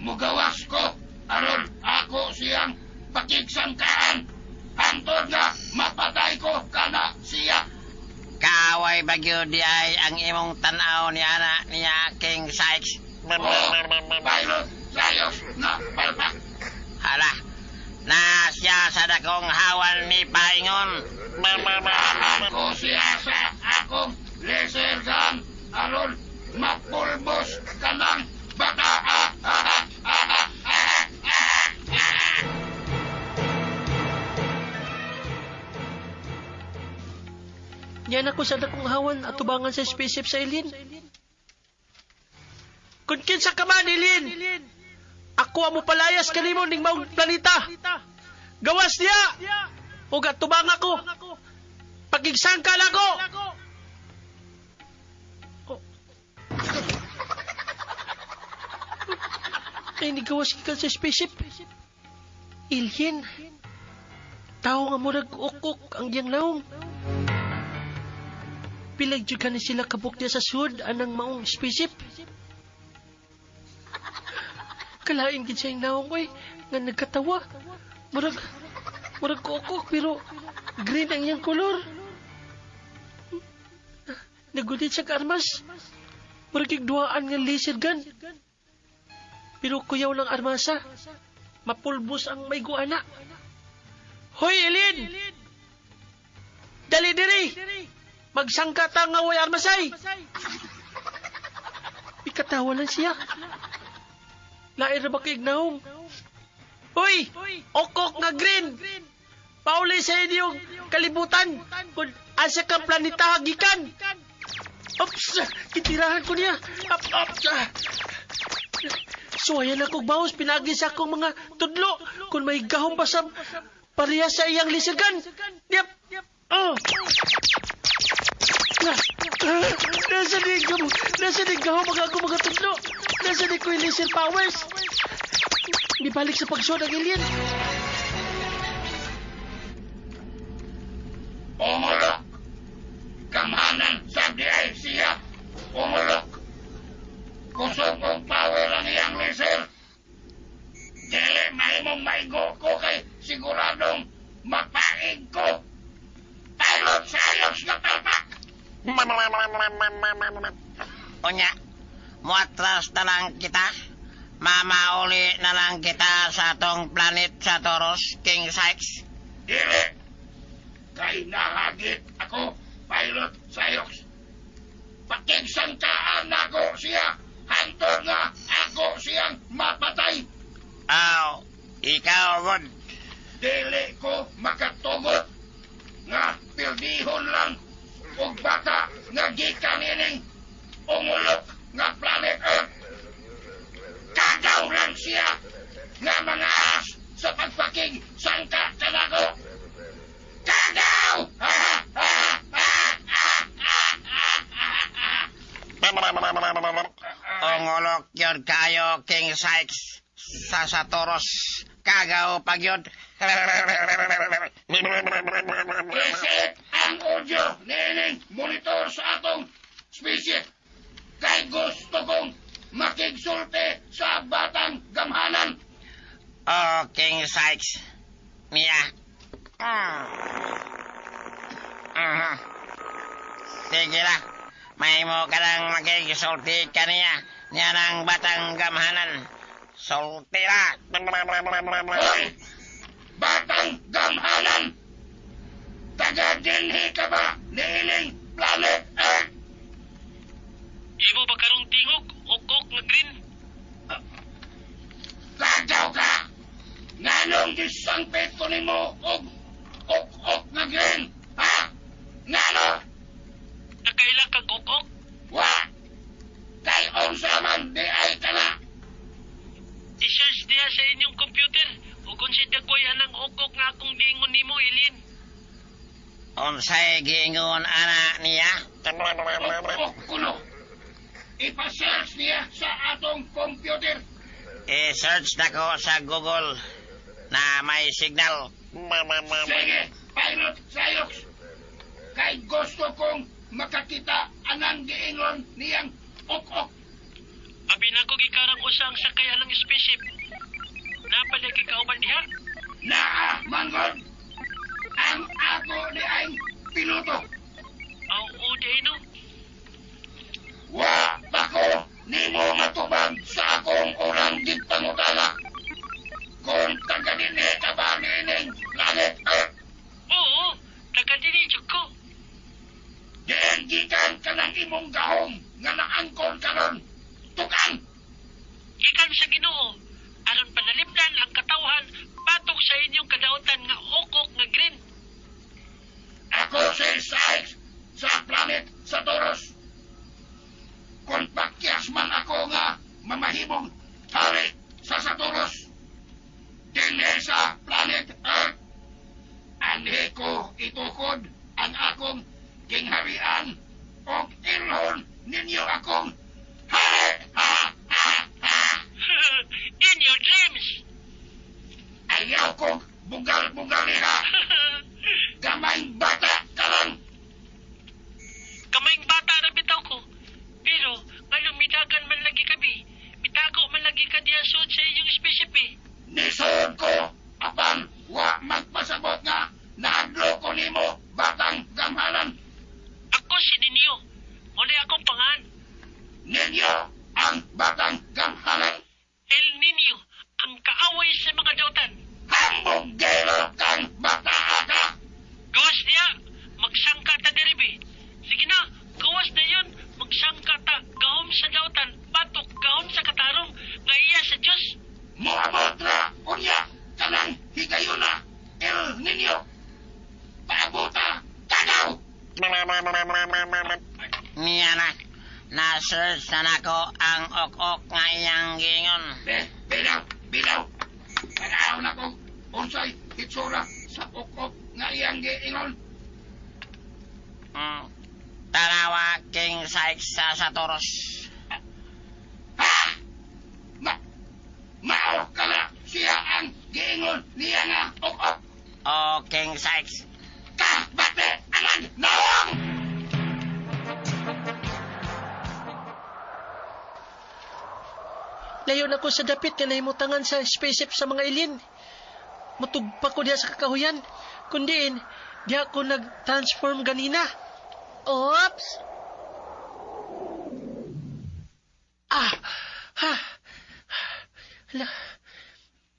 Mugawas ko aron ako siyang pakigsangkaan. Hantod nga mapatay ko kana siya. Kaaway bagyo di ay ang imong tan-aw ni ana niya King Sykes. Pilot sayos na palpak. Hala, na siya sa dakong hawan ni Paingon. Ako siya sa akong laser gun aron mapulbos ka ng bata. Yan ako sa dakong hawan at tubangan sa spaceship sa alien. Kung kinsa ka man, alien! Ako ang mupalayas kanimo ning maong planeta. Gawas niya! O tubang ako. Pagigsangkal ako! Oh. Ay, nigawas ka sa spaceship. Alien. Tao nga murag ukok ang diyang naong. Pilag jud ni sila kabuk niya sa sud anang maong spaceship. Kalain gid siya naong oy nga nagkatawa. Murag kokok pero green ang iyang kolor. Nagulit siya ka armas. Murag igduaan nga laser gun. Pero kuyaw lang armasa. Mapulbos ang may guana. Hoy, alien! Dali diri! Magsangka ta nga way armasay. Ikatawa lang siya. Lain na ba kaignaong? Uy! Okok nga green! Pauli sa inyong kalibutan. Kung asa kang planeta hagikan. Ops! Kitirahan ko niya. Ops! So, ayan akong bawas. Pinagis akong mga tudlo. Kung may gahong basam Pareha sa iyang lisigan. Yep. Oh. Nasa di gaho mga ako mga tudlo. Nasa di ko yung laser powers. Di balik sa pagsyon ng alien. Umulok. Kamanan sa diay siya. Umulok. Kusog kong power ang iyang laser. Dili mahimong maigo ko kay siguradong mapaig ko. Pilot sa ayos na tapak. Unya, muatras na lang kita. Mamauli na lang kita sa atong planet sa Taurus, King Sykes. Dili. Kay nahagit ako, pilot Sayox. Pakigsangkaan ako siya. Hantod nga ako siyang mapatay. Aw, ikaw, good. Dili ko makatugot. Nga pildihon lang. Ug baka nga gikan ining umulok nga planet Earth. Kagaw lang siya. Nga mga as sa pagpaking sangka kanako. Kagaw! Ungolok yun kayo, King Sykes, sa Taurus. Kagaw pag yun. Reset ang audio nining monitor sa atong species. Kay gusto kong makigsulti sa batang gamhanan. Oh, King Sykes. Mia. Sige na. May mo ka lang makikisulti ka niya. Niya ng batang gamhanan. Sulti na. Hoy! Batang gamhanan! Taga-dinhi ka ba niining planet Earth? Imo ba karong tingog o kok nga green? Kagaw ka! Nganong gisangpit ko nimo og ok nga green? Ha? Ngano? Nakaila kag ok? Wa! Kay unsa man di ay kana? I-search diha sa inyong computer o consider ko yan ang okok nga akong diingon nimo, Ilin. Unsay giingon ana niya? Ok kuno. Ipa-search niya sa atong computer. I-search na ko sa Google na may signal. Sige, pilot Sayox. Kay gusto kong makakita anang giingon niyang ok-ok. Abi na ko gikarang usang sakay alang spaceship. Napalagi ka uban diha? Naa, manggod. Ang ako di ay piloto. Aw, uday no? Wa bako nimo matubag sa akong urang gipangutana. Kung taga-dinhi ka ba nining planet Earth? Oo, taga-dinhi ko. Diyan gikan ka ng imong gahom nga naangkon karon. Tukan! Ikan sa Ginoo, aron panalipdan ang katawhan patok sa inyong kadautan nga okok nga green. Ako si Sykes sa planet sa Taurus. Kung pakyas man ako nga mamahimong hari sa Taurus, dinhi sa planet Earth, anhi ko itukod ang akong kingharian o ilon ninyo akong hari! In your dreams! Ayaw kong bugal-bugal niya. Gamayng bata ka lang. Kamayng bata na bitaw ko. Pero, ngayong mitagan man lagi kami. Mitago man lagi ka diya sud sa inyong spaceship eh. Nisuod ko, apan, wa magpasabot nga, nahadlo ko nimo, batang gamhanan. Ako si Ninyo. Muna akong pangan. Ninyo, ang batang gamhanan. El Nino, ang kaaway sa mga dautan. Hambog gero kang bata ka. Gawas niya, magsangka ta deribi. Sige na, gawas na yun. Magsangka ta, gahom sa dautan, batok gahom sa katarong, nga iya sa Diyos. Muamotra, unya, kanang higayuna, El Nino. Paabuta, tagaw. Niya na. Na-search na nako ang ok-ok nga iyang gingon. Bilaw. Tagaw na ko, unsay hitsura ukok nga iyang giingon. Tanawa King Sykes sa Toros. Mao kala siya ang giingon niya nga ukok. O King Sykes. Bate angan nawang! Layon ako sa dapit nga nahimutangan sa spaceship sa mga alien. Mutugpa ko diya sa kakahuyan. Kundiin, di ako nag-transform ganina. Oops! Hala.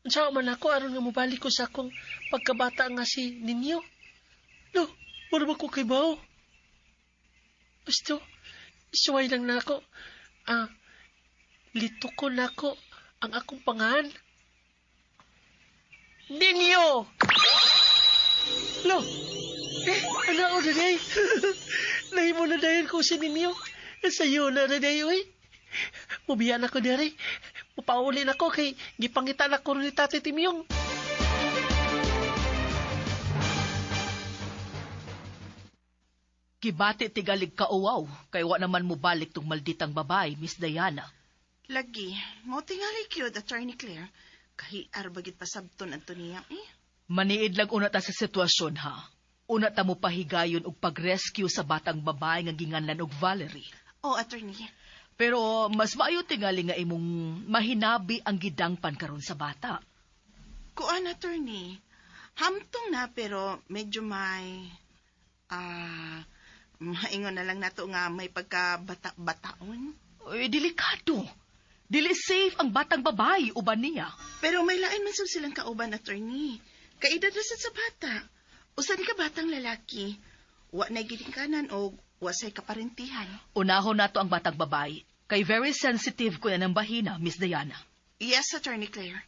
Saan man ako aron nga mobalik ko sa akong pagkabata nga si Ninyo? No, wala ba ko kay Bao? Gusto, isuway lang na ako. Lito ko na ako ang akong pangahan. Ninyo! Lo, ano ako na day? Nahimo na dahin ko si Ninyo. Sa'yo na day, uy. Mubiyan ako dari. Mupaulin ako kay gipangitan ako ni Tate Timyong. Gibati tigalig ka uwaw, kay wa naman mo balik tong malditang babae, Miss Diana. Lagi, mo tingali cute, Attorney Claire. Kahiar bagit pasabton Antonia. Maniid lang una ta sa sitwasyon, ha? Una ta mo pahigayon og pag-rescue sa batang babae nga ginganlan og Valerie. Oh, Attorney. Pero mas maayo tingali nga imong mahinabi ang gidangpan karon sa bata. Kuan, Attorney. Hamtong na pero medyo may... maingon na lang nato nga may pagka-bata-bataon. Uy, delikado. Dili safe ang batang babae, uban niya. Pero may lain man silang kauban, Attorney. Kaedad na sa bata. Usan ka batang lalaki. Wa na ginikanan o wasay kaparentihan. Unahon nato ang batang babae. Kay very sensitive ko yan ang bahina, Miss Diana. Yes, Attorney Claire.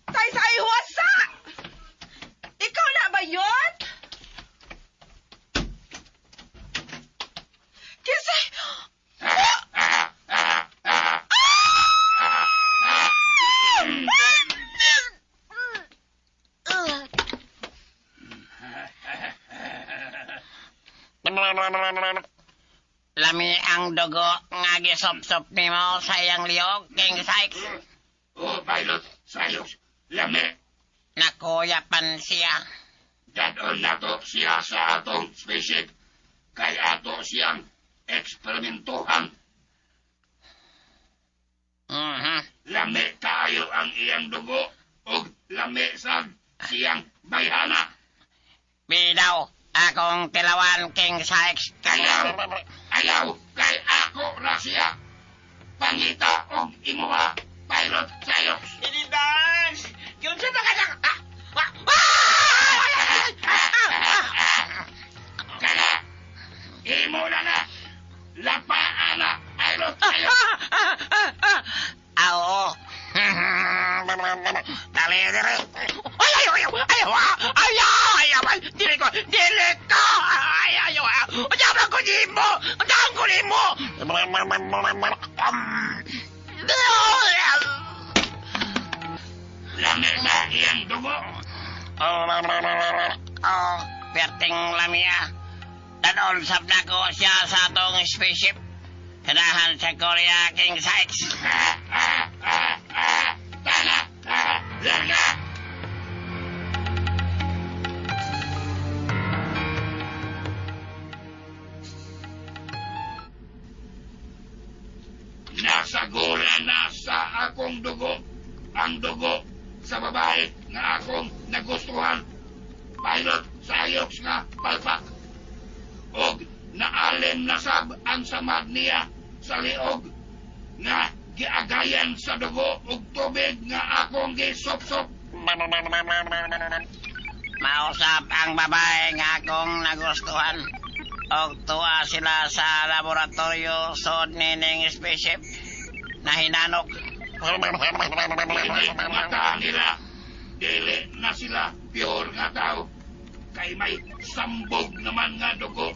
Tay, wasa! Ikaw na ba yun? Kisay! Lami ang dugo nga gisop-sop nimo sa iyang liog, King Sykes. Pilot, sayos, lami. Nakuyapan siya. Dadon nato siya sa atong spaceship. Kay ato siyang eksperimentuhan. Lami kayo ang iyang dugo ug lami sad siyang bayhana. Bidaw, akong tilawan, King Sykes. Ayaw, kay ako ra siya. Pangita og imuha, pilot sayos. Inidan! Yun siya nakasang... Kaya, imo na. Lapaan na, pilot sayos. Oo. Dali, dali. Ayaw, dili ko. Ayaw, ko di mo. Lami na iyang dugo. Perting lamia. Dadol sabda ko siya sa atong spaceship. Kanahan sa Korea, King Sykes. Lana. Nasagura na sa akong dugo. Ang dugo sa babae nga akong nagustuhan. Pilot sayos nga palpak. Og naalin na sab ang samad niya sa liog nga giagayan sa dugo ug tubig nga akong gisop-sop. Mausap ang babae nga akong nagustuhan. Og tuwa sila sa laboratorio sod nining spaceship na hinanok. Dili mata nila. Dili na sila pure nga tao. Kay may sambog naman nga dugo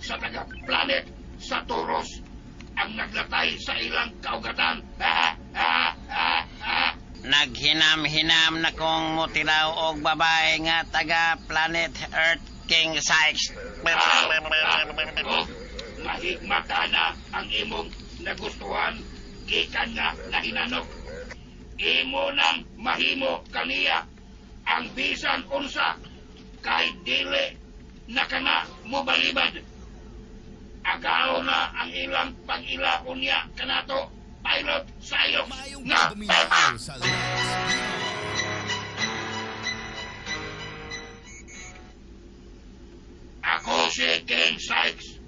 sa taga-planet sa Toros. Ang ang naglatay sa ilang kaugatan. Naghinam-hinam na kong mutilaw og babae nga taga Planet Earth King Sykes. Mahigmata na ang imong nagustuhan gikan nga nahinanok. Imo nang mahimo kaniya ang bisan unsa kay dili na kana mobalibad. Agaw na ang ilang pag-ilaon niya kanato pilot sayok Mayong nga dominado sa Lex Pinoy. ako si King Sykes.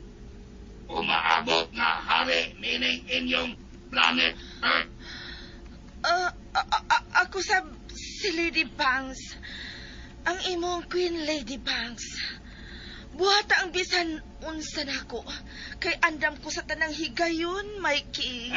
Umaabot nga hari nining inyong planet Earth. Ako si Lady Banks. Ang imong Queen Lady Banks. Buhata ang bisan unsa nako. Kay andam ko sa tanang higayon, Mikey.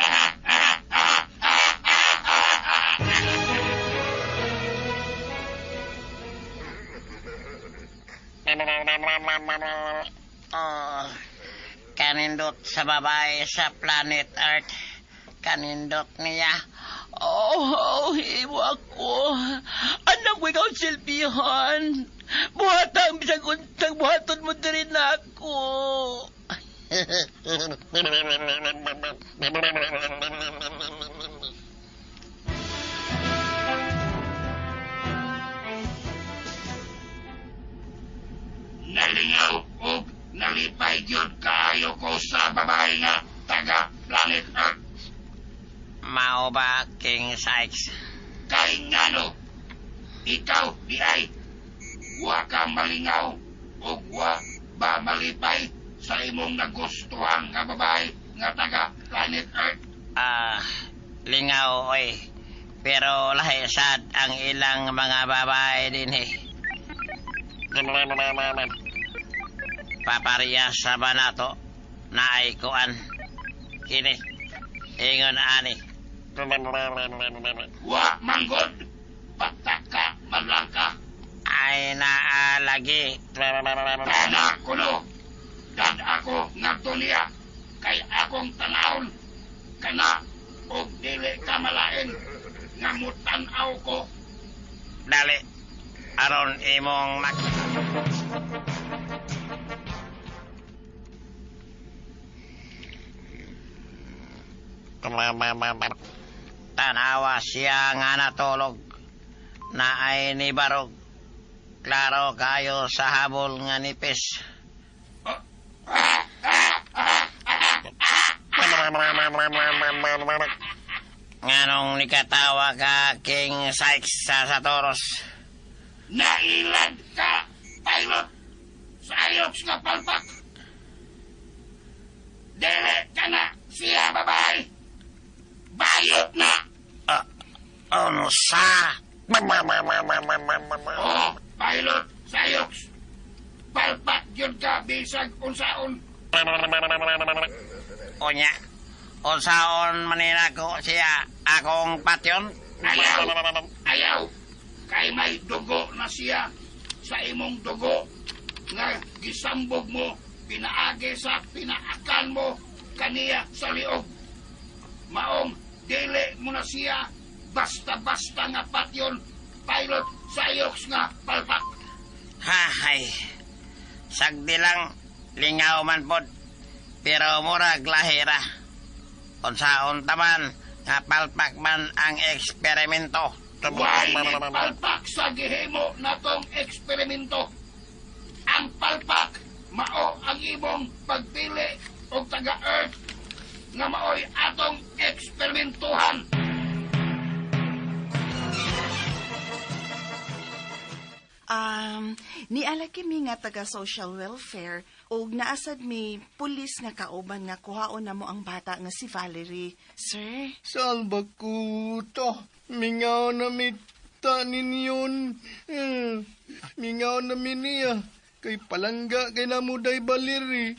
Kanindot sa babae sa Planet Earth. Kanindot niya. Imo ako. Anak ko ikaw silbihan. Buhatang bisag untang buhaton mo din ako. Nalingaw o nalipay yun kaayo ko sa babae nga taga Planet Earth. Mao ba, King Sykes? Kay ngano, ikaw di ay wa ka malingaw o wa ba malipay sa imong nagustuhan nga babae nga taga Planet Earth. Lingaw, oy. Pero lahi sad ang ilang mga babae din eh. Papariya sa banato na ay kuan. Kini, ingon ani. Wa manggod, pataka malangka. Ay naalagi. Kana kuno, dan ako ngadto niya kay akong tanahon kana o dili ka malain nga mutanaw ko. Dali, aron imong tanawa siya nga natulog na ay nibarog. Klaro kayo sa habol nga nipis. Nganong nikatawa ka, King Sykes sa Satoros? Nailan ka, pilot, sa ayoks nga palpak. Dili ka na siya babae. Bayot na. Ano sa? Pilot, sa ayoks. Palpak yun ka, bisag unsaon. Onya, unsaon manila ko siya akong patyon? Ayaw. Kay may dugo na siya sa imong dugo nga gisambog mo, pinaagi sa pinaakan mo kaniya sa liog. Maong dili mo na siya basta-basta nga patyon, pilot sayoks nga palpak. Hahay, sagdi lang lingaw man pod, pero murag lahira. Unsaon taman nga palpak man ang eksperimento. Why palpak sa gihimo na tong eksperimento? Ang palpak, mao ang imong pagpili o taga-Earth nga maoy atong eksperimentuhan. Niala kimi nga taga social welfare ug naasad mi pulis nga kauban nga kuhaon na mo ang bata nga si Valerie. Sir? Salba ko to. Mingaw na mita ninyon. Mingaw na miniya. Kay palangga kay namuday baliri.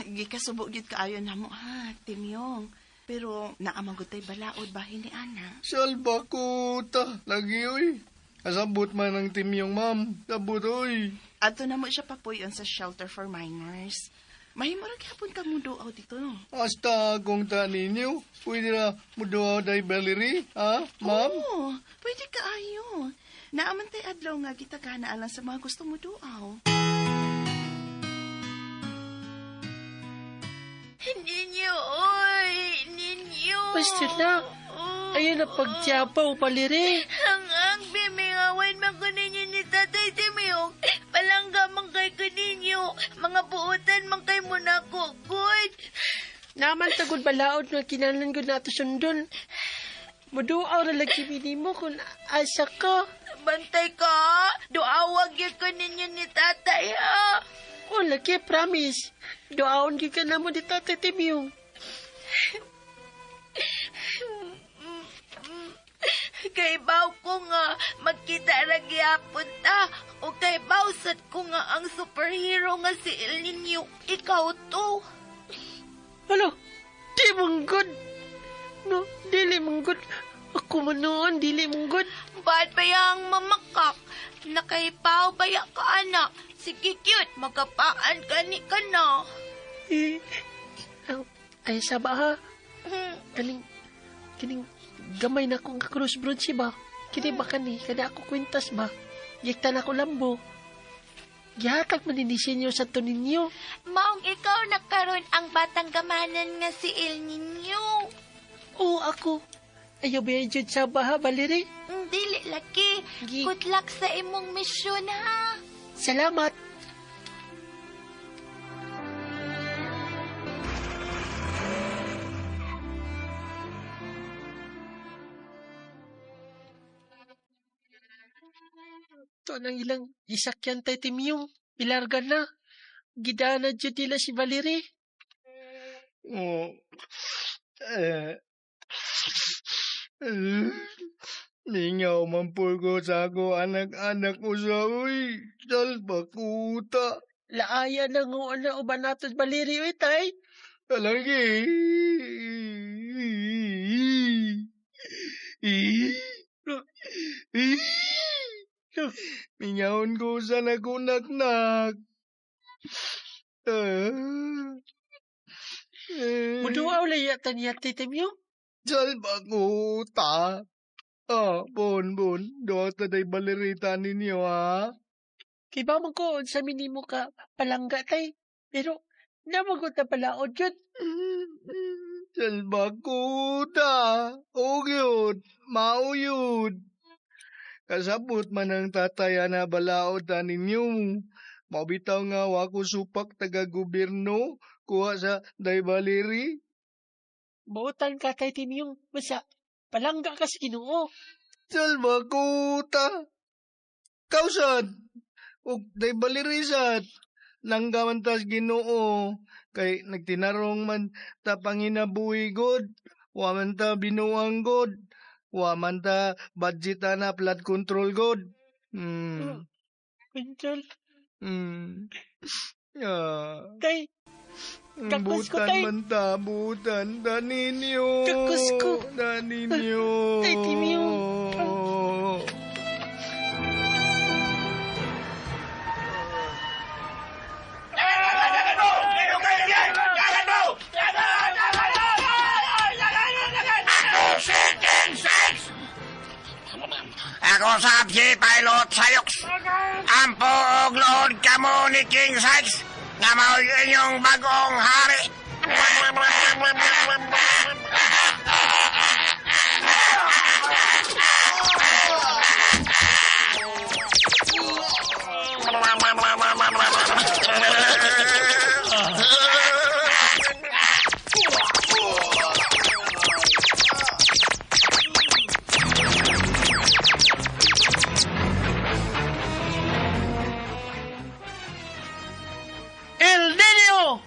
Gikasubo gyud kaayo na mo ha, Timyong. Pero naamagod tay balaod bahin ni Ana. Salba ko ta. Lagi oy. Asabot man ang Timyong, ma'am. Sabot oy. Adto na mo siya papuyon sa shelter for minors. Mahimo ra gyapon ka muduaw dito. Hasta kung ta ninyo, pwede na muduaw day Valerie, ha, ma'am? Oo, pwede ka ayo. Naaman tay adlaw nga gitagana alang sa mga gusto mo duaw. Ninyo, oy, ninyo. Basta na. Ayun na pagtiyapaw, paliri. Ang bimingawan man ko ninyo ni Tatay Timiyok. Palangga man kay ko ninyo. Mga buutan man kay mo na ko. Good. Naman tagod balaod nga kinalan ko nato sundon. Maduaw na lagi mo kung asa ka. Bantay ka. Duawag yun ko ninyo ni Tatay, ha? O, lagi, promise. Doaon ka na mo di Tatay Timiyong. Kay baw ko nga magkita ra gyapon ta o kay bawsat ko nga ang superhero nga si El Niño ikaw to. Ano? Di manggod. No, dili manggod. Ako man noon, dili manggod. Ba't ba yang mamakak? Nakaipaw baya ka anak. Sige cute, magkapaan ka ni ka na. Ay, saba ha? Kaning gamay na akong cross bronze ba? Kini ba kani? Kada ako kwintas ba? Yekta na ako lambo. Gihatag maninisin niyo sa to ninyo. Maong ikaw nagkaroon ang batang gamanan nga si El Niño. Oo, ako. Ayaw ba yung jud sa baha, Valerie? Dili, laki. Good luck sa imong misyon, ha? Salamat. Ito nang ilang isakyan tayo timiyong. Ilarga na. Gidana dyan nila si Valerie. Oh. Ningaw man po ko sa ako anak-anak ko sa uy. Salbakuta. Laaya na nga na uban nato si Valerie, uy, tay. Talagi. Mingawon ko sa nakunak-nak. Muduaw layatan niya, titimyo. Salbakuta. Bon. Doa ta day balerita ninyo, ha? Kiba man ko, sa minimo ka palangga, tay. Pero, namagot na palaod yun. Salbakuta. O yun. Mao yun. Kasabot man ang tataya na balaod ta ninyo. Mabitaw nga wako supak taga-gobyerno. Kuha sa day baleri. Bautan ka, tay timiyong. Basta, palangga ka sa Ginoo. Salbakuta. Kausad. O day balirisat. Nanggaman tas Ginoo. Kay nagtinarong man ta panginabuhi god. Waman ta binuang god. Waman ta budget na flood control god. Control? Tay, kakus ko, butan tay. man ta, butan. Daninyo. Kakus ko. Daninyo. Tay, timiyong. Ako sab si Pilot Sayoks. Ampo og lood kamo ni King Sykes nga mao inyong bagong hari. El Niño!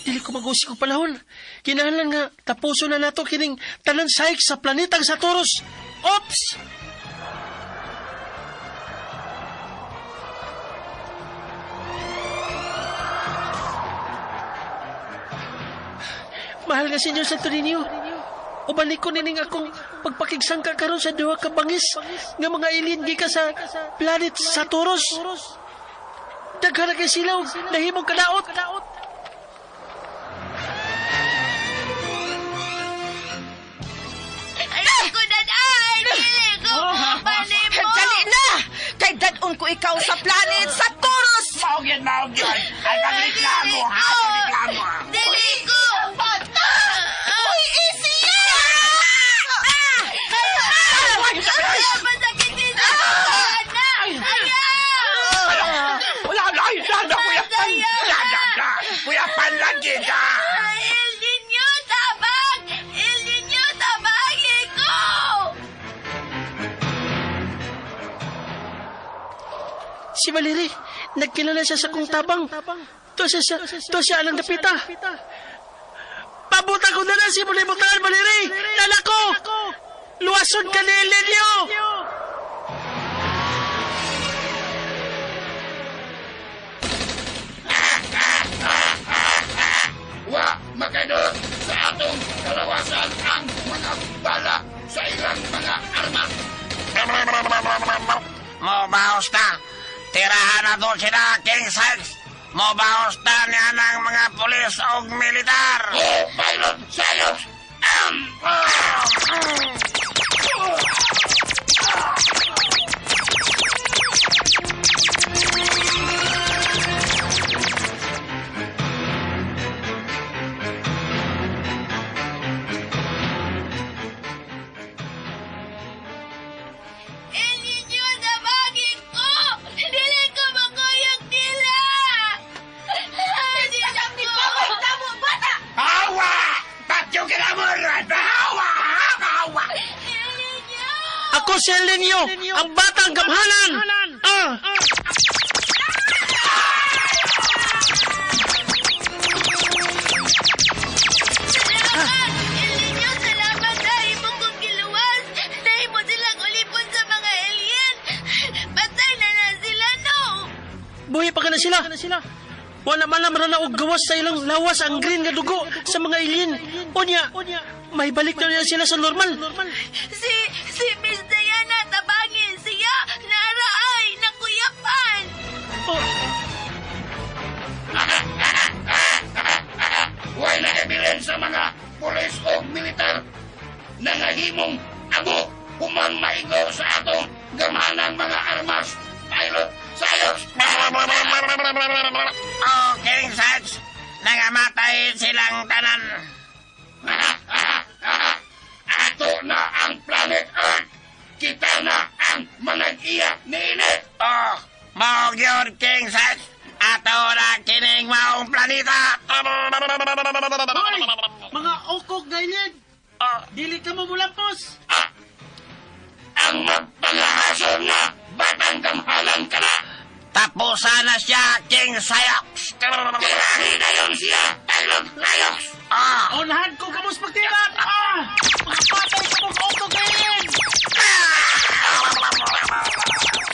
Dili ko mag-usik og panahon. Kinahanglan nga tapuso na nato kining tanan saik sa planetang Saturus. Ops! Mahal nga sinyo sa Ninyo. Ubalik ko nining akong pagpakigsangka karon sa duha ka bangis nga mga alien gikan sa planet Saturus. Daghan na kay sila og nahimong kadaot. Ay, ko na dili ko panimo. Dali na! Kay dadon ko ikaw sa planet Saturus! Maugyan. Ay, pagreklamo, ha? Pagreklamo. Dili ko. Uy, easy masakit din sa Wala, kuya pan. Kuya pan lagi ka. El Niño tabang! El Niño tabagi ko! Si Valerie, nagkilala siya sa kong tabang. To siya alang dapita. Pabuta ko na si Bulibutan, Valerie! Lalako! Luwason ka ni Elenio! Wa, makadot sa atong kalawasan ang mga bala sa ilang mga arma. Mobaos ta. Tirahan na doon sila, King Sides. Mobaos ta niya ng mga pulis o militar. Oh, pilot, sayos. El Niño tabagi ko! Dili ko makuyog nila! Dili ko makuyog bata! Hawa! Tatyo kinamor! Hawa! El Niño! Ako si Elenio, ang batang gamhanan! Salamat! El Niño, salamat dahil mo kong giluwas. Dahil mo silang ulipon sa mga alien. Patay na sila, no? Buhi pa ka na sila. Wala man naman na og gawas sa ilang lawas ang green nga dugo sa mga alien. Unya, may balik na niya sila sa normal. Si Miss Diana tabangin siya. Naraay, nakuyapan. Huwag nakabilan sa mga pulis o militar na nahimong abo kumang maigo sa atong gamanang mga armas. Pilot, sayos. Oh, King Sides. Nangamatay silang tanan. Ato na ang planet Earth. Kita na ang manag-iya ni Init. Oh, maog yun, King Sides. Ato na kining maong planeta. Hoy! Mga okog na alien! Dili ka mo mulampos! Ang magpangahason na batang damhalan ka na. Tapusan na siya, King Sayox. Tirahin na yun siya, Pilot Sayos. Unahan ko kamos pagtirat! Mga patay ka mong okog na alien!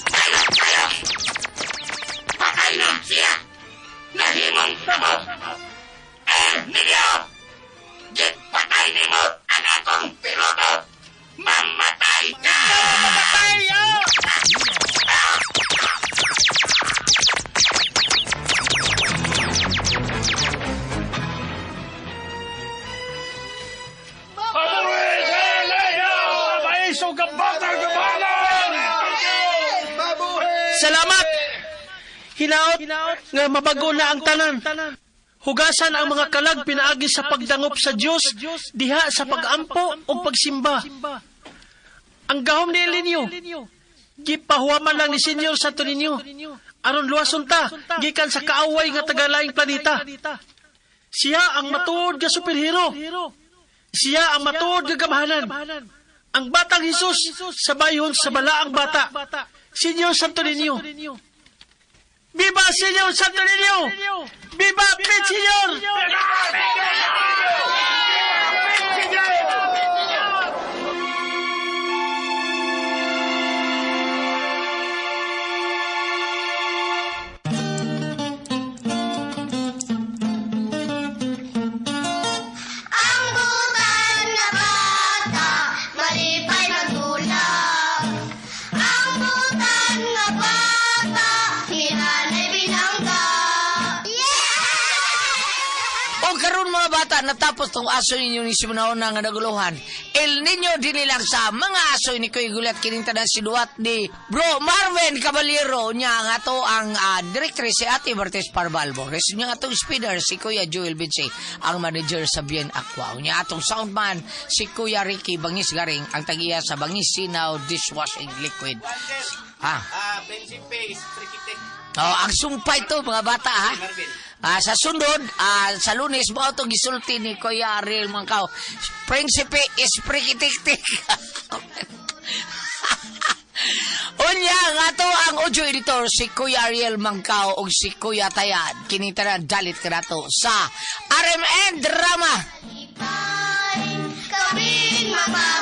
Pilot Sayos. Patay na siya. Nahimong tabo. Ninyo. Git patay ni mo ang akong piloto. Mamatay ka! Patay! Salamat! Hinaot nga mabago na ang tanan. Hugasan ang mga kalag pinaagi sa pagdangop sa Dios diha sa pagampo o pagsimba. Ang gahom ni Elenio, gipahuwaman lang ni Senyor Santo Niño. Aron luwason ta, gikan sa kaaway nga tagalaing planeta. Siya ang matuod nga superhero. Siya ang matuod nga gamhanan. Ang batang Jesus sa bayhon sa balaang bata. Senyor Santo Niño. Viva Senyor Santo Niño! Viva Pet Senyor! Ang butan nga Basta natapos tong aso ninyo ni Simunauna nga naguluhan. El Nino dinilang sa mga aso ni Kuya Gulat kining tanan siduat ni Bro Marvin Caballero niya nga to ang directress si Ate Martes Parbalbo. Res niya atong speeder si Kuya Joel Binse, ang manager sa Bien Aqua. Niya atong soundman si Kuya Ricky Bangis Garing, ang tagiya sa Bangis Sinaw Dishwashing Liquid. Principe, Trikitek. Ang sumpay to mga bata ha. Sa sunod, sa Lunes mo itong gisulti ni Kuya Ariel Mangkaw. Prinsipe is prikitik-tik. Unya, nga to ang audio editor si Kuya Ariel Mangkaw o si Kuya Tayad. Kinitaran dalit ka na to sa RMN Drama. Kaming mama